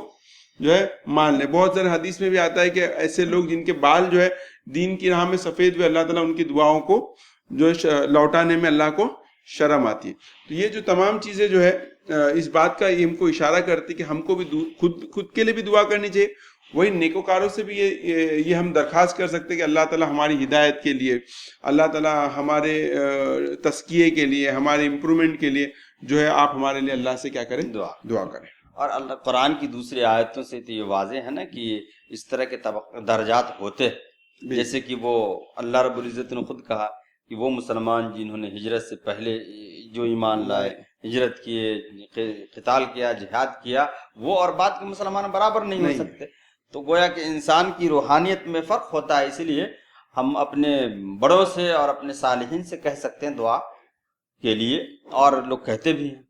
جو ہے مان لے. بہت سارے حدیث میں بھی آتا ہے کہ ایسے لوگ جن کے بال جو ہے دین کی راہ میں سفید ہوئے، اللہ تعالیٰ ان کی دعاؤں کو جو ہے لوٹانے میں اللہ کو شرم آتی ہے. تو یہ جو تمام چیزیں جو ہے اس بات کا ہم کو اشارہ کرتی کہ ہم کو بھی خود کے لیے بھی دعا کرنی چاہیے وہی نیکوکاروں سے بھی یہ ہم درخواست کر سکتے ہیں کہ اللہ تعالیٰ ہماری ہدایت کے لیے، اللہ تعالیٰ ہمارے تزکیے کے لیے، ہمارے امپرومنٹ کے لیے جو ہے آپ ہمارے لیے اللہ سے کیا کریں؟ دعا کریں. اور اللہ قرآن کی دوسری آیتوں سے تو یہ واضح ہے نا کہ اس طرح کے درجات ہوتے ہیں، جیسے کہ وہ اللہ رب العزت نے خود کہا کہ وہ مسلمان جنہوں نے ہجرت سے پہلے جو ایمان لائے، ہجرت کیے، قتال کیا، جہاد کیا، وہ اور بعد کے مسلمان برابر نہیں ہو سکتے. تو گویا کہ انسان کی روحانیت میں فرق ہوتا ہے، اسی لیے ہم اپنے بڑوں سے اور اپنے صالحین سے کہہ سکتے ہیں دعا کے لیے، اور لوگ کہتے بھی ہیں.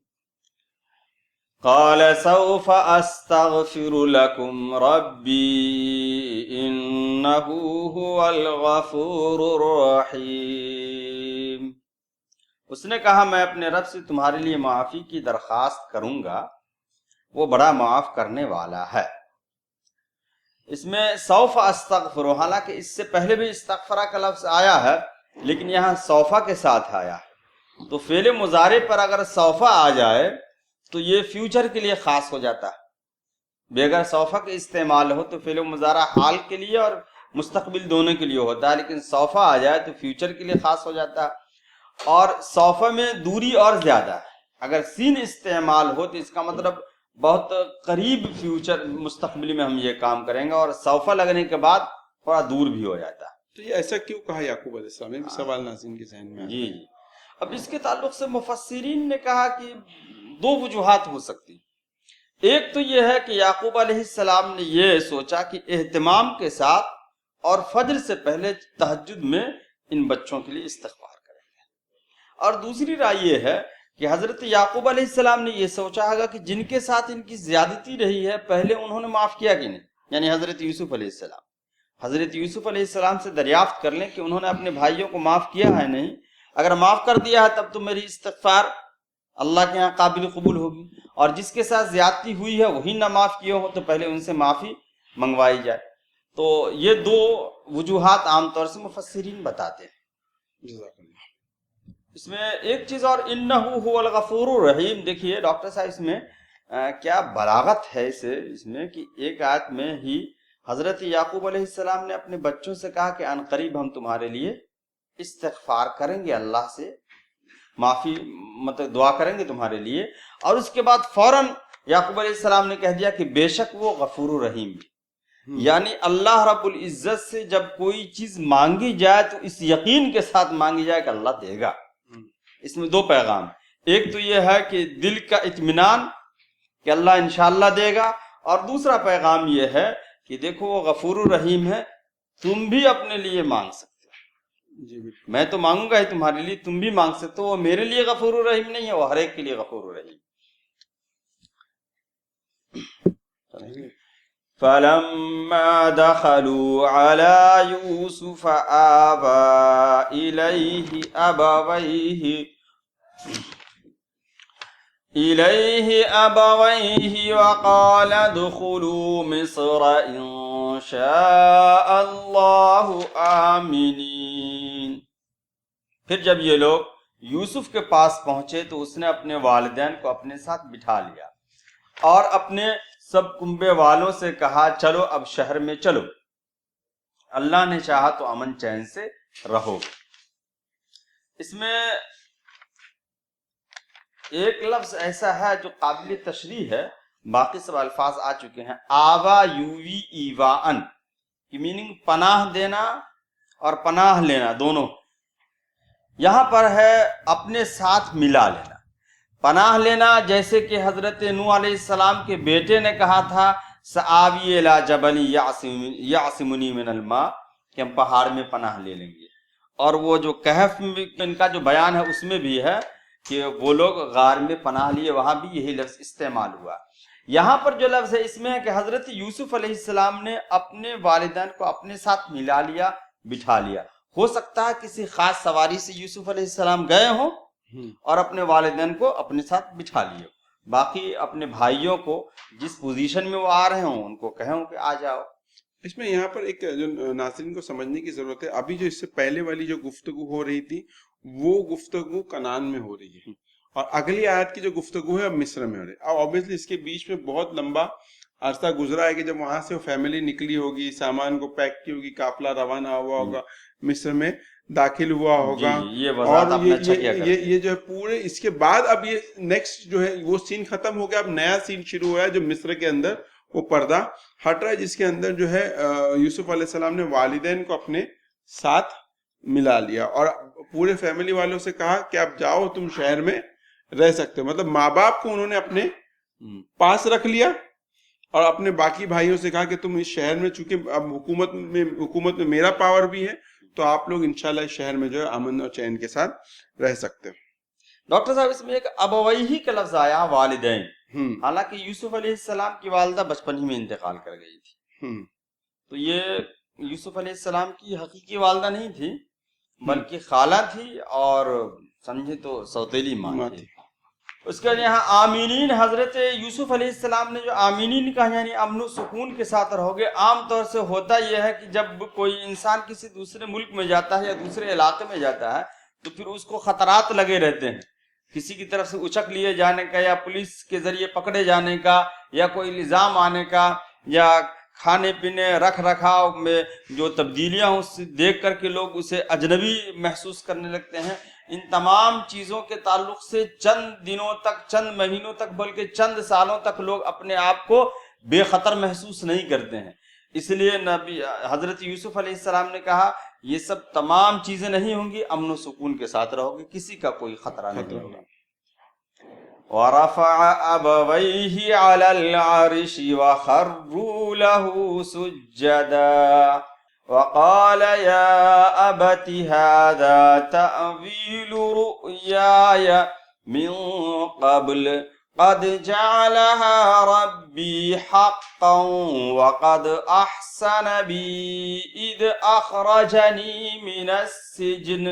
قال سوف استغفر لكم ربي انه هو الغفور الرحیم. اس نے کہا میں اپنے رب سے تمہارے لیے معافی کی درخواست کروں گا، وہ بڑا معاف کرنے والا ہے. اس میں سوف استغفر، حالانکہ اس سے پہلے بھی استغفرہ کا لفظ آیا ہے لیکن یہاں سوفا کے ساتھ آیا ہے. تو فعل مضارع پر اگر سوفا آ جائے تو یہ فیوچر کے لیے خاص ہو جاتا ہے. بغیر سوفا کے استعمال ہو تو فعل مضارع حال کے لیے اور مستقبل دونوں کے لیے ہوتا ہے، لیکن سوفا آ جائے تو فیوچر کے لیے خاص ہو جاتا ہے. اور سوفا میں دوری اور زیادہ ہے، اگر سین استعمال ہو تو اس کا مطلب بہت قریب فیوچر مستقبل میں ہم یہ کام کریں گے، اور سوفا لگنے کے بعد تھوڑا دور بھی ہو جاتا ہے. تو یہ ایسا کیوں کہا یعقوب علیہ السلام نے؟ بھی سوال ناظرین کے ذہن میں. جی اب اس کے تعلق سے مفسرین نے کہا کہ دو وجوہات ہو سکتی. ایک تو یہ ہے کہ یعقوب علیہ السلام نے یہ سوچا کہ اہتمام کے ساتھ اور فجر سے پہلے تہجد میں ان بچوں کے لیے استغفار کریں گے. اور دوسری رائے یہ ہے کہ حضرت یعقوب علیہ السلام نے یہ سوچا ہوگا کہ جن کے ساتھ ان کی زیادتی رہی ہے پہلے انہوں نے معاف کیا کہ نہیں، یعنی حضرت یوسف علیہ السلام. حضرت یوسف علیہ السلام سے دریافت کر لیں کہ انہوں نے اپنے بھائیوں کو معاف کیا ہے نہیں. اگر معاف کر دیا ہے تب تو میری استغفار اللہ کے ہاں قابل قبول ہوگی، اور جس کے ساتھ زیادتی ہوئی ہے وہی نہ معاف کیے ہو تو پہلے ان سے معافی منگوائی جائے. تو یہ دو وجوہات عام طور سے مفسرین بتاتے ہیں. جزاک اللہ. اس میں ایک چیز اور، انہ هو الغفور الرحیم، دیکھیے ڈاکٹر صاحب اس میں کیا بلاغت ہے اس میں کہ ایک آیت میں ہی حضرت یعقوب علیہ السلام نے اپنے بچوں سے کہا کہ ان قریب ہم تمہارے لیے استغفار کریں گے، اللہ سے معافی مطلب دعا کریں گے تمہارے لیے، اور اس کے بعد فوراً یعقوب علیہ السلام نے کہہ دیا کہ بے شک وہ غفور الرحیم بھی. یعنی اللہ رب العزت سے جب کوئی چیز مانگی جائے تو اس یقین کے ساتھ مانگی جائے کہ اللہ دے گا. اس میں دو پیغام، ایک تو یہ ہے کہ دل کا اطمینان کہ اللہ انشاءاللہ دے گا، اور دوسرا پیغام یہ ہے کہ دیکھو وہ غفور الرحیم ہے، تم بھی اپنے لیے مانگ سکتے ہو. میں تو مانگوں گا ہی تمہارے لیے، تم بھی مانگ سکتے ہو. وہ میرے لیے غفور الرحیم نہیں ہے، وہ ہر ایک کے لیے غفور الرحیم. فَلَمَّا دَخَلُوا عَلَى يُوسُفَ آوَى إِلَيْهِ أَبَوَيْهِ وَقَالَ ادْخُلُوا مِصْرَ إِن شَاءَ اللَّهُ آمِنِينَ. پھر جب یہ لوگ یوسف کے پاس پہنچے تو اس نے اپنے والدین کو اپنے ساتھ بٹھا لیا اور اپنے سب کنبے والوں سے کہا چلو اب شہر میں چلو، اللہ نے چاہا تو امن چین سے رہو. اس میں ایک لفظ ایسا ہے جو قابل تشریح ہے، باقی سب الفاظ آ چکے ہیں. آوا یووی ایوان کی میننگ پناہ دینا اور پناہ لینا دونوں. یہاں پر ہے اپنے ساتھ ملا لینا. پناہ لینا جیسے کہ حضرت نوح علیہ السلام کے بیٹے نے کہا تھا سآوی الی جبل یعصمنی من الماء، کہ ہم پہاڑ میں پناہ لے لیں گے. اور وہ جو کہف میں ان کا جو بیان ہے اس میں بھی ہے کہ وہ لوگ غار میں پناہ لیے، وہاں بھی یہی لفظ استعمال ہوا. یہاں پر جو لفظ ہے اس میں ہے کہ حضرت یوسف علیہ السلام نے اپنے والدین کو اپنے ساتھ ملا لیا، بٹھا لیا. ہو سکتا ہے کسی خاص سواری سے یوسف علیہ السلام گئے ہوں اور اپنے والدین کو اپنے ساتھ بٹھا لیے، باقی اپنے بھائیوں کو جس پوزیشن میں وہ آ رہے ہوں ان کو کہیں کہ آ جاؤ. اس میں یہاں پر ایک جو ناظرین کو سمجھنے کی ضرورت ہے، ابھی جو اس سے پہلے والی جو گفتگو ہو رہی تھی وہ گفتگو کنعان میں ہو رہی ہے، اور اگلی آیت کی جو گفتگو ہے اب مصر میں ہو رہی ہے. اب obviously اس کے بیچ میں بہت لمبا عرصہ گزرا ہے کہ جب وہاں سے وہ فیملی نکلی ہوگی, سامان کو پیک کی ہوگی, قافلہ روانہ ہوا ہوگا, مصر میں داخل ہوا ہوگا, یہ وضاحت آپ نے اچھا کیا. یہ جو ہے پورے اس کے بعد اب یہ نیکسٹ جو ہے وہ سین ختم ہو گیا, اب نیا سین شروع ہوا ہے جو مصر کے اندر وہ پردہ ہٹ رہا ہے, جس کے اندر جو ہے یوسف علیہ السلام نے والدین کو اپنے ساتھ ملا لیا اور پورے فیملی والوں سے کہا کہ اب جاؤ تم شہر میں رہ سکتے ہو. مطلب ماں باپ کو انہوں نے اپنے پاس رکھ لیا اور اپنے باقی بھائیوں سے کہا کہ تم اس شہر میں, چونکہ اب حکومت میں میرا پاور بھی ہے, تو آپ لوگ انشاءاللہ اس شہر میں جو ہے امن اور چین کے ساتھ رہ سکتے ہو. ڈاکٹر صاحب اس میں ایک ابویہی کا لفظ آیا, والدین. حالانکہ یوسف علیہ السلام کی والدہ بچپن ہی میں انتقال کر گئی تھی, تو یہ یوسف علیہ السلام کی حقیقی والدہ نہیں تھی بلکہ خالہ تھی اور سمجھے تو سوتیلی ماں تھی. اس کے یہاں آمینین, حضرت یوسف علیہ السلام نے جو آمینین کہا یعنی امن و سکون کے ساتھ رہو گے. عام طور سے ہوتا یہ ہے کہ جب کوئی انسان کسی دوسرے ملک میں جاتا ہے یا دوسرے علاقے میں جاتا ہے تو پھر اس کو خطرات لگے رہتے ہیں, کسی کی طرف سے اچک لیے جانے کا یا پولیس کے ذریعے پکڑے جانے کا یا کوئی الزام آنے کا یا کھانے پینے رکھ رکھاؤ میں جو تبدیلیاں اس سے دیکھ کر کے لوگ اسے اجنبی محسوس کرنے لگتے ہیں. ان تمام چیزوں کے تعلق سے چند دنوں تک, چند مہینوں تک, بلکہ چند سالوں تک لوگ اپنے آپ کو بے خطر محسوس نہیں کرتے ہیں. اس لیے نبی حضرت یوسف علیہ السلام نے کہا یہ سب تمام چیزیں نہیں ہوں گی, امن و سکون کے ساتھ رہو گے, کسی کا کوئی خطرہ نہیں ہوگا. وَرَفَعَ أَبَوَيْهِ عَلَى الْعَرْشِ وَخَرُّوا لَهُ سُجَّدًا وَقَالَ يَا أَبَتِ هَذَا تَأْوِيلُ رُؤْيَايَ مِن قَبْلُ قَدْ جَعَلَهَا رَبِّي حَقًّا وَقَدْ أَحْسَنَ بِي إِذْ أَخْرَجَنِي مِنَ السِّجْنِ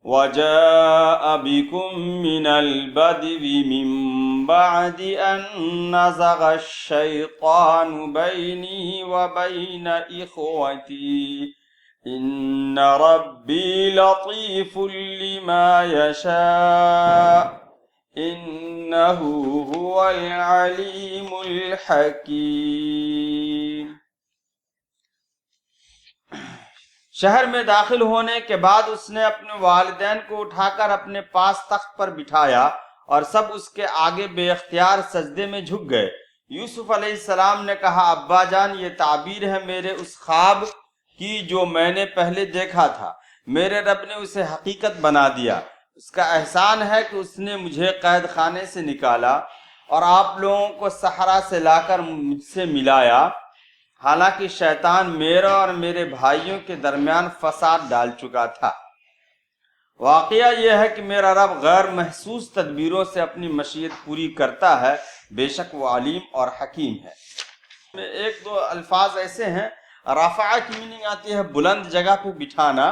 وَجَاءَ بِكُم مِّنَ الْبَدْوِ مِن بَعْدِ أَن نَّزَغَ الشَّيْطَانُ بَيْنِي وَبَيْنَ إِخْوَتِي إِنَّ رَبِّي لَطِيفٌ لِّمَا يَشَاءُ إِنَّهُ هُوَ الْعَلِيمُ الْحَكِيمُ. شہر میں داخل ہونے کے بعد اس نے اپنے والدین کو اٹھا کر اپنے پاس تخت پر بٹھایا اور سب اس کے آگے بے اختیار سجدے میں جھک گئے. یوسف علیہ السلام نے کہا ابا جان یہ تعبیر ہے میرے اس خواب کی جو میں نے پہلے دیکھا تھا. میرے رب نے اسے حقیقت بنا دیا. اس کا احسان ہے کہ اس نے مجھے قید خانے سے نکالا اور آپ لوگوں کو صحرا سے لا کر مجھ سے ملایا. حالانکہ شیطان میرا اور میرے بھائیوں کے درمیان فساد ڈال چکا تھا. واقعہ یہ ہے کہ میرا رب غیر محسوس تدبیروں سے اپنی مشیت پوری کرتا ہے, بے شک وہ علیم اور حکیم ہے. ایک دو الفاظ ایسے ہیں, رفع کی میننگ آتی ہے بلند جگہ پہ بٹھانا,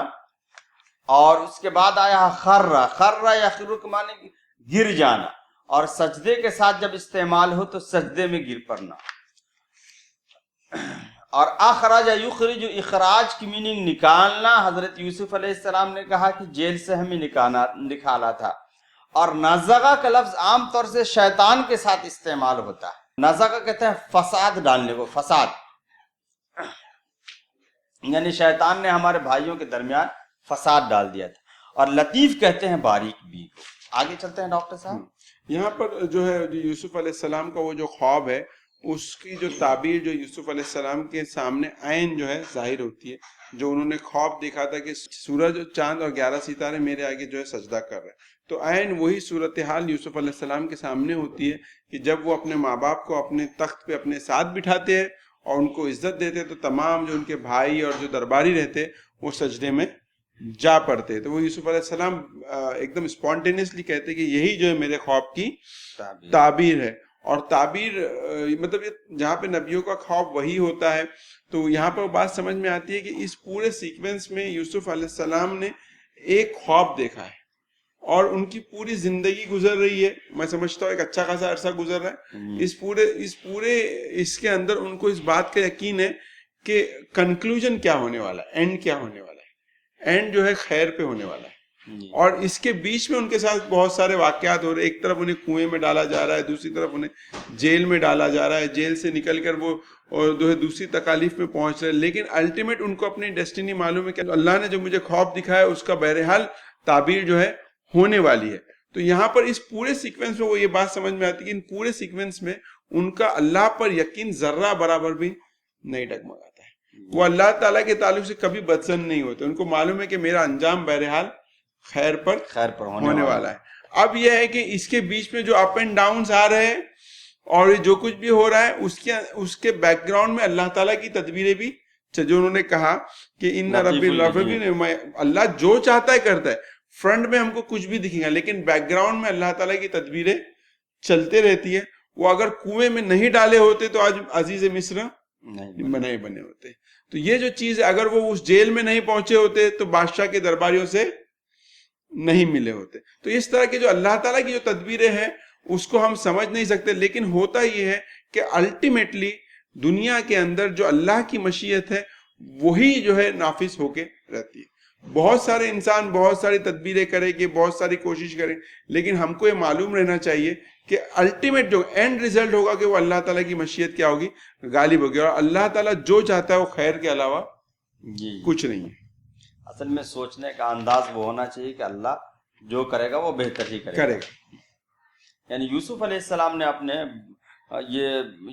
اور اس کے بعد آیا خرّ, خرّ یا خر کے معنی گر جانا, اور سجدے کے ساتھ جب استعمال ہو تو سجدے میں گر پڑنا. اور اخرج یخرج, اخراج کی میننگ نکالنا. حضرت یوسف علیہ السلام نے کہا کہ جیل سے ہمیں نکالا تھا. اور نزغہ کا لفظ عام طور سے شیطان کے ساتھ استعمال ہوتا ہے. نزغہ کہتے ہیں فساد ڈالنے کو, فساد, یعنی شیطان نے ہمارے بھائیوں کے درمیان فساد ڈال دیا تھا. اور لطیف کہتے ہیں باریک بی کو. آگے چلتے ہیں ڈاکٹر صاحب. یہاں پر جو ہے یوسف علیہ السلام کا وہ جو خواب ہے اس کی جو تعبیر جو یوسف علیہ السلام کے سامنے عین جو ہے ظاہر ہوتی ہے. جو انہوں نے خواب دیکھا تھا کہ سورج اور چاند اور 11 ستارے میرے آگے جو ہے سجدہ کر رہے ہیں, تو عین وہی صورتحال یوسف علیہ السلام کے سامنے ہوتی ہے کہ جب وہ اپنے ماں باپ کو اپنے تخت پہ اپنے ساتھ بٹھاتے ہیں اور ان کو عزت دیتے تو تمام جو ان کے بھائی اور جو درباری رہتے وہ سجدے میں جا پڑتے. تو وہ یوسف علیہ السلام ایک دم اسپونٹینیسلی کہتے کہ یہی جو ہے میرے خواب کی تعبیر ہے. اور تعبیر مطلب جہاں پہ نبیوں کا خواب وہی ہوتا ہے, تو یہاں پر بات سمجھ میں آتی ہے کہ اس پورے سیکوینس میں یوسف علیہ السلام نے ایک خواب دیکھا ہے اور ان کی پوری زندگی گزر رہی ہے. میں سمجھتا ہوں ایک اچھا خاصا عرصہ گزر رہا ہے. اس کے اندر ان کو اس بات کا یقین ہے کہ کنکلوژن کیا ہونے والا ہے, اینڈ کیا ہونے والا ہے. اینڈ جو ہے خیر پہ ہونے والا ہے. اور اس کے بیچ میں ان کے ساتھ بہت سارے واقعات ہو رہے ہیں. ایک طرف انہیں کنویں میں ڈالا جا رہا ہے, دوسری طرف انہیں جیل میں ڈالا جا رہا ہے, جیل سے نکل کر وہ اور دوسری تکالیف میں پہنچ رہے ہیں, لیکن الٹیمیٹ ان کو اپنی ڈیسٹینی معلوم ہے کہ اللہ نے جو مجھے خواب دکھایا اس کا بہرحال تعبیر جو ہے ہونے والی ہے. تو یہاں پر اس پورے سیکوینس میں وہ یہ بات سمجھ میں آتی ہے کہ ان پورے سیکوینس میں ان کا اللہ پر یقین ذرہ برابر بھی نہیں ڈگمگاتا ہے. وہ اللہ تعالیٰ کے تعلق سے کبھی بدظن نہیں ہوتے, ان کو معلوم ہے کہ میرا انجام بہرحال خیر پر ہونے والا ہے. اب یہ ہے کہ اس کے بیچ میں جو اپ اینڈ ڈاؤنز آ رہے ہیں اور جو کچھ بھی ہو رہا ہے اس کے بیک گراؤنڈ میں اللہ تعالیٰ کی تدبیریں بھی, جو انہوں نے کہا کہ ان ربی اللہ جو چاہتا ہے کرتا ہے. فرنٹ میں ہم کو کچھ بھی دکھے گا لیکن بیک گراؤنڈ میں اللہ تعالیٰ کی تدبیریں چلتے رہتی ہے. وہ اگر کنویں میں نہیں ڈالے ہوتے تو آج عزیز مصر نہیں بنے ہوتے. تو یہ جو چیز ہے, اگر وہ اس جیل میں نہیں پہنچے ہوتے تو بادشاہ کے درباریوں سے نہیں ملے ہوتے. تو اس طرح کے جو اللہ تعالیٰ کی جو تدبیریں ہیں اس کو ہم سمجھ نہیں سکتے, لیکن ہوتا یہ ہے کہ الٹیمیٹلی دنیا کے اندر جو اللہ کی مشیت ہے وہی جو ہے نافذ ہو کے رہتی ہے. بہت سارے انسان بہت ساری تدبیریں کریں گے, بہت ساری کوشش کریں, لیکن ہم کو یہ معلوم رہنا چاہیے کہ الٹیمیٹ جو اینڈ ریزلٹ ہوگا کہ وہ اللہ تعالیٰ کی مشیت کیا ہوگی, غالب ہوگی. اور اللہ تعالیٰ جو چاہتا ہے وہ خیر کے علاوہ کچھ نہیں ہے. اصل میں سوچنے کا انداز وہ ہونا چاہیے کہ اللہ جو کرے گا وہ بہتر ہی کرے گا. یعنی یوسف علیہ السلام نے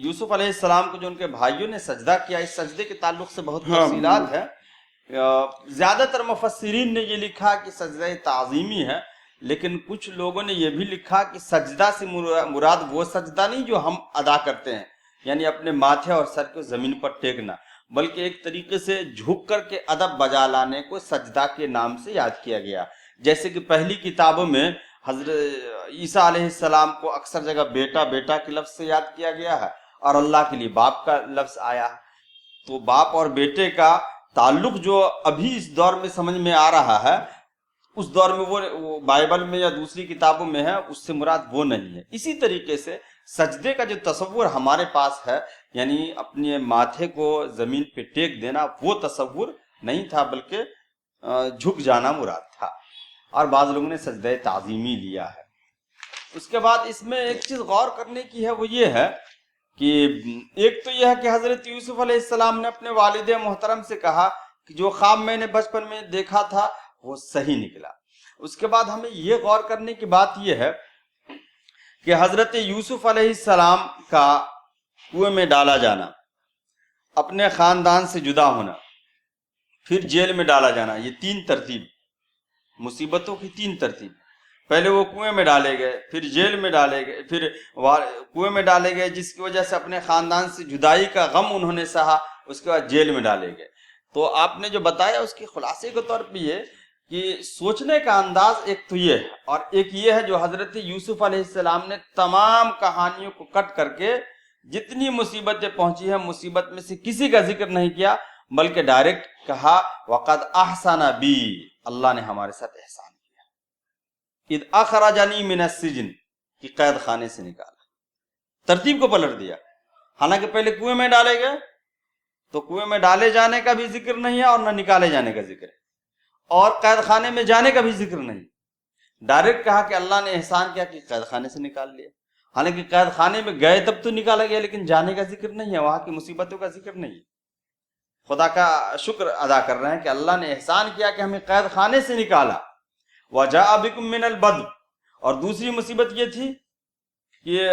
یوسف علیہ السلام کو جو ان کے بھائیوں نے سجدہ کیا, اس سجدے کے تعلق سے بہت تفصیلات ہے. زیادہ تر مفسرین نے یہ لکھا کہ سجدہ تعظیمی ہے, لیکن کچھ لوگوں نے یہ بھی لکھا کہ سجدہ سے مراد وہ سجدہ نہیں جو ہم ادا کرتے ہیں, یعنی اپنے ماتھے اور سر کو زمین پر ٹیکنا, بلکہ ایک طریقے سے جھک کر کے ادب بجا لانے کو سجدہ کے نام سے یاد کیا گیا. جیسے کہ پہلی کتابوں میں حضرت عیسیٰ علیہ السلام کو اکثر جگہ بیٹا بیٹا کے لفظ سے یاد کیا گیا ہے, اور اللہ کے لیے باپ کا لفظ آیا ہے. تو باپ اور بیٹے کا تعلق جو ابھی اس دور میں سمجھ میں آ رہا ہے, اس دور میں وہ بائبل میں یا دوسری کتابوں میں ہے, اس سے مراد وہ نہیں ہے. اسی طریقے سے سجدے کا جو تصور ہمارے پاس ہے, یعنی اپنے ماتھے کو زمین پہ ٹیک دینا, وہ تصور نہیں تھا بلکہ جھک جانا مراد تھا, اور بعض لوگوں نے سجدہ تعظیمی لیا ہے. اس کے بعد اس میں ایک چیز غور کرنے کی ہے, وہ یہ ہے کہ ایک تو یہ ہے کہ حضرت یوسف علیہ السلام نے اپنے والد محترم سے کہا کہ جو خواب میں نے بچپن میں دیکھا تھا وہ صحیح نکلا. اس کے بعد ہمیں یہ غور کرنے کی بات یہ ہے کہ حضرت یوسف علیہ السلام کا کنویں میں ڈالا جانا, اپنے خاندان سے جدا ہونا, پھر جیل میں ڈالا جانا, یہ تین ترتیب, مصیبتوں کی تین ترتیب. پہلے وہ کنویں میں ڈالے گئے, پھر جیل میں ڈالے گئے, پھر کنویں میں ڈالے گئے جس کی وجہ سے اپنے خاندان سے جدائی کا غم انہوں نے سہا, اس کے بعد جیل میں ڈالے گئے. تو آپ نے جو بتایا اس کی خلاصے کے طور پہ یہ کہ سوچنے کا انداز ایک تو یہ ہے, اور ایک یہ ہے جو حضرت یوسف علیہ السلام نے تمام کہانیوں کو کٹ کر کے جتنی مصیبتیں پہنچی ہیں, مصیبت میں سے کسی کا ذکر نہیں کیا, بلکہ ڈائریکٹ کہا وَقَدْ أَحْسَنَ بِي, اللہ نے ہمارے ساتھ احسان کیا. اِذْ أَخْرَجَنِي مِنَ السِّجْنِ, کہ قید خانے سے نکالا. ترتیب کو پلٹ دیا. حالانکہ پہلے کنویں میں ڈالے گئے تو کنویں میں ڈالے جانے کا بھی ذکر نہیں ہے اور نہ نکالے جانے کا ذکر ہے, اور قید خانے میں جانے کا بھی ذکر نہیں. ڈائریکٹ کہا کہ اللہ نے احسان کیا کہ قید خانے سے نکال لیا. حالانکہ قید خانے میں گئے تب تو نکالا گیا, لیکن جانے کا ذکر نہیں ہے, وہاں کی مصیبتوں کا ذکر نہیں ہے. خدا کا شکر ادا کر رہے ہیں کہ اللہ نے احسان کیا کہ ہمیں قید خانے سے نکالا. وَجَاءَ بِكُم مِّنَ الْبَدْوِ, اور دوسری مصیبت یہ تھی کہ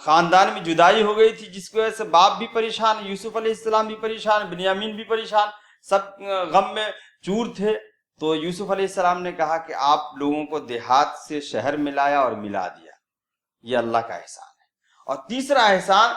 خاندان میں جدائی ہو گئی تھی, جس کی وجہ سے باپ بھی پریشان, یوسف علیہ السلام بھی پریشان, بنیامین بھی پریشان, سب غم میں چور تھے. تو یوسف علیہ السلام نے کہا کہ آپ لوگوں کو دیہات سے شہر میں لایا اور ملا دیا, یہ اللہ کا احسان ہے. اور تیسرا احسان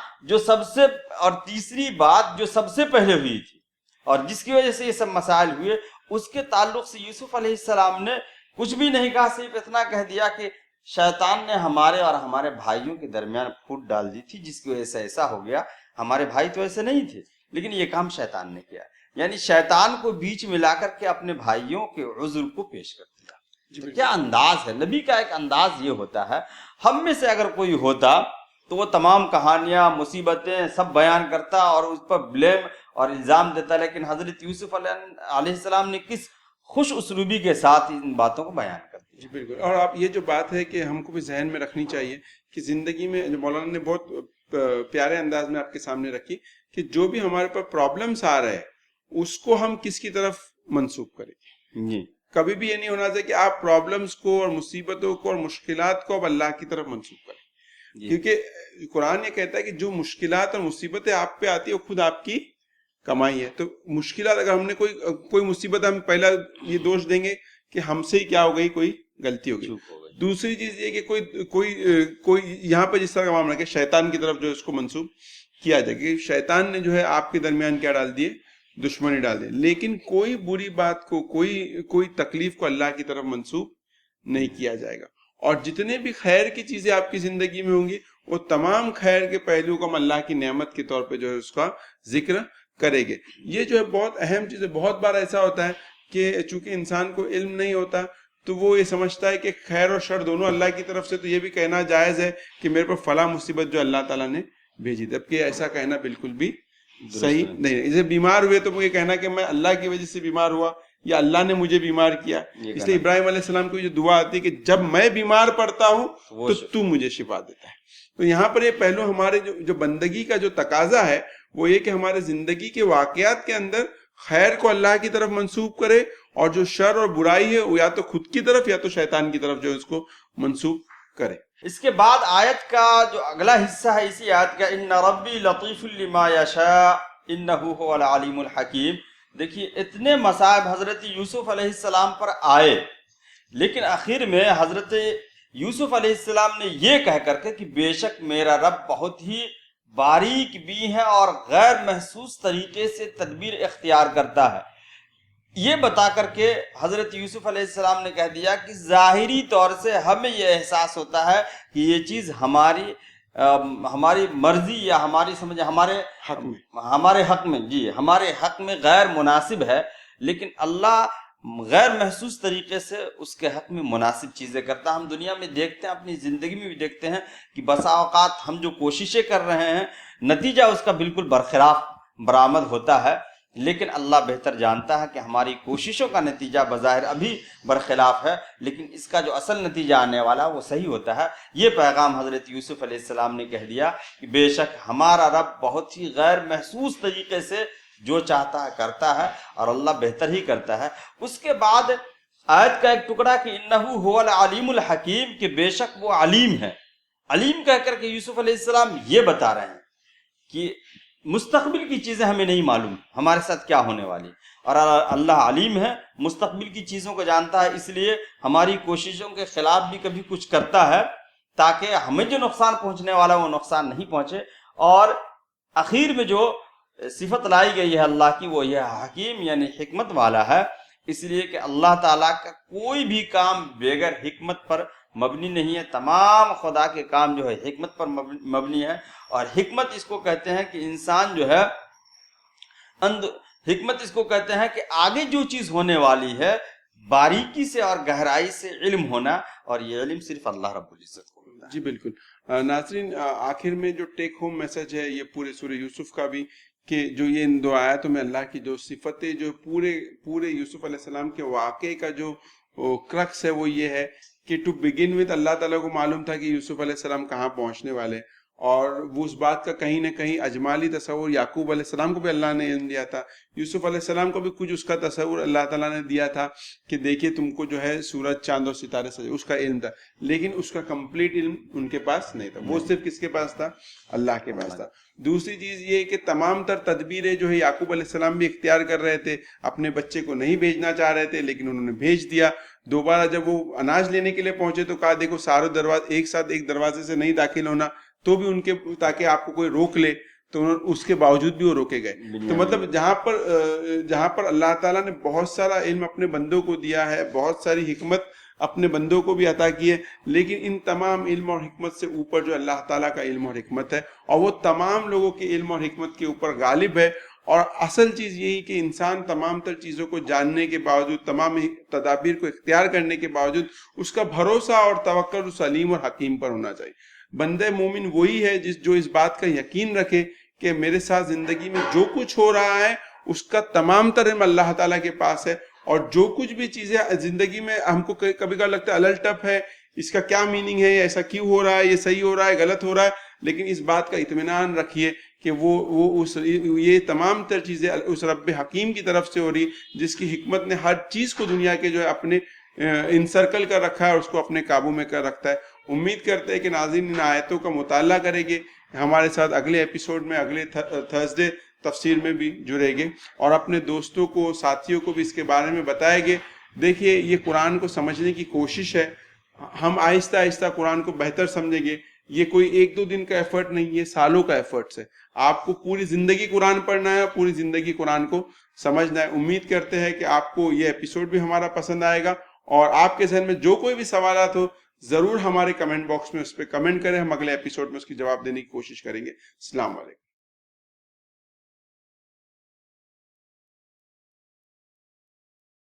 اور تیسری بات جو سب سے پہلے ہوئی تھی اور جس کی وجہ سے یہ سب مسائل ہوئے, اس کے تعلق سے یوسف علیہ السلام نے کچھ بھی نہیں کہا, صرف اتنا کہہ دیا کہ شیطان نے ہمارے اور ہمارے بھائیوں کے درمیان پھوٹ ڈال دی تھی, جس کی وجہ سے ایسا ہو گیا. ہمارے بھائی تو ایسے نہیں تھے, لیکن یہ کام شیطان نے کیا. یعنی شیطان کو بیچ میں لا کر کے اپنے بھائیوں کے عذر کو پیش کر دیا. تو کیا انداز ہے نبی کا, ایک انداز یہ ہوتا ہے. ہم میں سے اگر کوئی ہوتا تو وہ تمام کہانیاں مصیبتیں سب بیان کرتا اور اس پر بلیم اور الزام دیتا, لیکن حضرت یوسف علیہ السلام نے کس خوش اسلوبی کے ساتھ ان باتوں کو بیان کرتی ہے۔ جی بالکل، اور آپ یہ جو بات ہے کہ ہم کو بھی ذہن میں رکھنی چاہیے کہ زندگی میں جو مولانا نے بہت پیارے انداز میں آپ کے سامنے رکھی کہ جو بھی ہمارے پر پرابلمس آ رہے ہیں اس کو ہم کس کی طرف منسوب کریں گے۔ جی کبھی بھی یہ نہیں ہونا چاہیے کہ آپ پرابلمس کو اور مصیبتوں کو اور مشکلات کو اب اللہ کی طرف منسوب کریں، کیونکہ قرآن یہ کہتا ہے کہ جو مشکلات اور مصیبتیں آپ پہ آتی ہے وہ خود آپ کی کمائی ہے۔ تو مشکلات اگر ہم نے کوئی مصیبت، ہم پہلا یہ دوش دیں گے کہ ہم سے ہی کیا ہو گئی، کوئی غلطی ہو گئی۔ دوسری چیز یہ کہ کوئی یہاں پہ جس طرح کا معاملہ کہ شیطان کی طرف جو اس کو منسوب کیا جائے کہ شیطان نے جو ہے آپ کے درمیان کیا ڈال دیے، دشمنی ڈال دی۔ لیکن کوئی بری بات کو، کوئی تکلیف کو اللہ کی طرف منسوب نہیں کیا جائے گا۔ اور جتنے بھی خیر کی چیزیں آپ کی زندگی میں ہوں گی وہ تمام خیر کے پہلو کو ہم اللہ کی نعمت کے طور پہ جو ہے اس کا ذکر کریں گے۔ یہ جو ہے بہت اہم چیز ہے۔ بہت بار ایسا ہوتا ہے کہ چونکہ انسان کو علم نہیں ہوتا تو وہ یہ سمجھتا ہے کہ خیر اور شر دونوں اللہ کی طرف سے، تو یہ بھی کہنا جائز ہے کہ میرے پر فلاں مصیبت جو اللہ تعالیٰ نے بھیجی، جبکہ ایسا کہنا بالکل بھی صحیح نہیں ہے۔ اسے بیمار ہوئے تو مجھے کہنا کہ میں اللہ کی وجہ سے بیمار ہوا یا اللہ نے مجھے بیمار کیا، اس لیے ابراہیم علیہ السلام کی جو دعا آتی ہے کہ جب میں بیمار پڑتا ہوں تو مجھے شفا دیتا ہے۔ تو یہاں پر یہ پہلو ہمارے جو بندگی کا جو تقاضا ہے وہ یہ کہ ہمارے زندگی کے واقعات کے اندر خیر کو اللہ کی طرف منسوب کرے، اور جو شر اور برائی ہے وہ یا تو خود کی طرف یا تو شیطان کی طرف جو اس کو منسوب کرے۔ اس کے بعد آیت کا جو اگلا حصہ ہے اسی آیت کا، ان ربی لطیف لما یشاء انہ هو العلیم الحکیم۔ دیکھیے اتنے مصائب حضرت یوسف علیہ السلام پر آئے، لیکن آخر میں حضرت یوسف علیہ السلام نے یہ کہہ کر کے کہ بے شک میرا رب بہت ہی باریک بھی ہے اور غیر محسوس طریقے سے تدبیر اختیار کرتا ہے، یہ بتا کر کے حضرت یوسف علیہ السلام نے کہہ دیا کہ ظاہری طور سے ہمیں یہ احساس ہوتا ہے کہ یہ چیز ہماری مرضی یا ہماری سمجھ ہمارے حق میں جی ہمارے حق میں غیر مناسب ہے، لیکن اللہ غیر محسوس طریقے سے اس کے حق میں مناسب چیزیں کرتا ہے۔ ہم دنیا میں دیکھتے ہیں، اپنی زندگی میں بھی دیکھتے ہیں کہ بسا اوقات ہم جو کوششیں کر رہے ہیں نتیجہ اس کا بالکل برخلاف برآمد ہوتا ہے، لیکن اللہ بہتر جانتا ہے کہ ہماری کوششوں کا نتیجہ بظاہر ابھی برخلاف ہے، لیکن اس کا جو اصل نتیجہ آنے والا وہ صحیح ہوتا ہے۔ یہ پیغام حضرت یوسف علیہ السلام نے کہہ دیا کہ بے شک ہمارا رب بہت ہی غیر محسوس طریقے سے جو چاہتا ہے کرتا ہے، اور اللہ بہتر ہی کرتا ہے۔ اس کے بعد آیت کا ایک ٹکڑا کہ انہ هو العلیم الحکیم، کہ بے شک وہ علیم ہے۔ علیم کہہ کر کے یوسف علیہ السلام یہ بتا رہے ہیں کہ مستقبل کی چیزیں ہمیں نہیں معلوم ہمارے ساتھ کیا ہونے والی، اور اللہ علیم ہے، مستقبل کی چیزوں کو جانتا ہے، اس لیے ہماری کوششوں کے خلاف بھی کبھی کچھ کرتا ہے تاکہ ہمیں جو نقصان پہنچنے والا وہ نقصان نہیں پہنچے۔ اور اخیر میں جو صفت لائی گئی ہے اللہ کی وہ یہ حکیم یعنی حکمت والا ہے، اس لیے کہ اللہ تعالیٰ کا کوئی بھی کام بغیر حکمت پر مبنی نہیں ہے، تمام خدا کے کام جو ہے حکمت پر مبنی ہے۔ اور حکمت اس کو کہتے ہیں کہ انسان جو ہے حکمت اس کو کہتے ہیں کہ آگے جو چیز ہونے والی ہے باریکی سے اور گہرائی سے علم ہونا، اور یہ علم صرف اللہ رب العزت کو ملتا ہے۔ جی بالکل۔ ناظرین، آخر میں جو ٹیک ہوم میسج ہے یہ پورے سورہ یوسف کا بھی، کہ جو یہ ان دو آیاتوں میں اللہ کی جو صفتیں جو پورے یوسف علیہ السلام کے واقعے کا جو کرکس ہے وہ یہ ہے کہ ٹو بگن وتھ اللہ تعالیٰ کو معلوم تھا کہ یوسف علیہ السلام کہاں پہنچنے والے، اور وہ اس بات کا کہیں نہ کہیں اجمالی تصور یعقوب علیہ السلام کو بھی اللہ نے علم دیا تھا، یوسف علیہ السلام کو بھی کچھ اس کا تصور اللہ تعالیٰ نے دیا تھا کہ دیکھیے تم کو جو ہے سورج چاند اور ستارے سجے، اس کا علم تھا، لیکن اس کا کمپلیٹ علم ان کے پاس نہیں تھا، وہ صرف کس کے پاس تھا؟ اللہ کے پاس تھا۔ دوسری چیز یہ کہ تمام تر تدبیریں جو ہے یعقوب علیہ السلام بھی اختیار کر رہے تھے، اپنے بچے کو نہیں بھیجنا چاہ رہے تھے لیکن انہوں نے بھیج دیا۔ دوبارہ جب وہ اناج لینے کے لیے پہنچے تو کہا دیکھو سارے دروازے ایک ساتھ ایک دروازے سے نہیں داخل ہونا، تو بھی ان کے تاکہ آپ کو کوئی روک لے، تو اس کے باوجود بھی وہ روکے گئے۔ تو مطلب جہاں پر اللہ تعالیٰ نے بہت سارا علم اپنے بندوں کو دیا ہے، بہت ساری حکمت اپنے بندوں کو بھی عطا کی ہے، لیکن ان تمام علم اور حکمت سے اوپر جو اللہ تعالیٰ کا علم اور حکمت ہے، اور وہ تمام لوگوں کے علم اور حکمت کے اوپر غالب ہے۔ اور اصل چیز یہی کہ انسان تمام تر چیزوں کو جاننے کے باوجود، تمام تدابیر کو اختیار کرنے کے باوجود، اس کا بھروسہ اور توکل اس علیم اور حکیم پر ہونا چاہیے۔ بندہ مومن وہی ہے جو اس بات کا یقین رکھے کہ میرے ساتھ زندگی میں جو کچھ ہو رہا ہے اس کا تمام تر علم اللہ تعالیٰ کے پاس ہے، اور جو کچھ بھی چیزیں زندگی میں ہم کو کبھی کبھی لگتا ہے الل ٹپ ہے، اس کا کیا میننگ ہے، ایسا کیوں ہو رہا ہے، یہ صحیح ہو رہا ہے، غلط ہو رہا ہے، لیکن اس بات کا اطمینان رکھیے کہ یہ تمام تر چیزیں اس رب حکیم کی طرف سے ہو رہی، جس کی حکمت نے ہر چیز کو دنیا کے جو ہے اپنے انسرکل کر رکھا ہے اور اس کو اپنے قابو میں کر رکھتا ہے۔ امید کرتے ہیں کہ ناظرین ان آیتوں کا مطالعہ کریں گے، ہمارے ساتھ اگلے ایپیسوڈ میں اگلے تھرسڈے تفسیر میں بھی جڑیں گے، اور اپنے دوستوں کو، ساتھیوں کو بھی اس کے بارے میں بتائیں گے۔ دیکھیے یہ قرآن کو سمجھنے کی کوشش ہے، ہم آہستہ آہستہ قرآن کو بہتر سمجھیں گے۔ یہ کوئی ایک دو دن کا ایفرٹ نہیں، یہ سالوں کا ایفرٹس ہے۔ آپ کو پوری زندگی قرآن پڑھنا ہے، پوری زندگی قرآن کو سمجھنا ہے۔ امید کرتے ہیں کہ آپ کو یہ ایپیسوڈ بھی ہمارا پسند آئے گا، اور آپ کے ذہن میں جو کوئی بھی سوالات ہو ضرور ہمارے کمنٹ باکس میں اس پہ کمنٹ کریں، ہم اگلے ایپیسوڈ میں اس کی جواب دینے کی کوشش کریں گے۔ السلام علیکم۔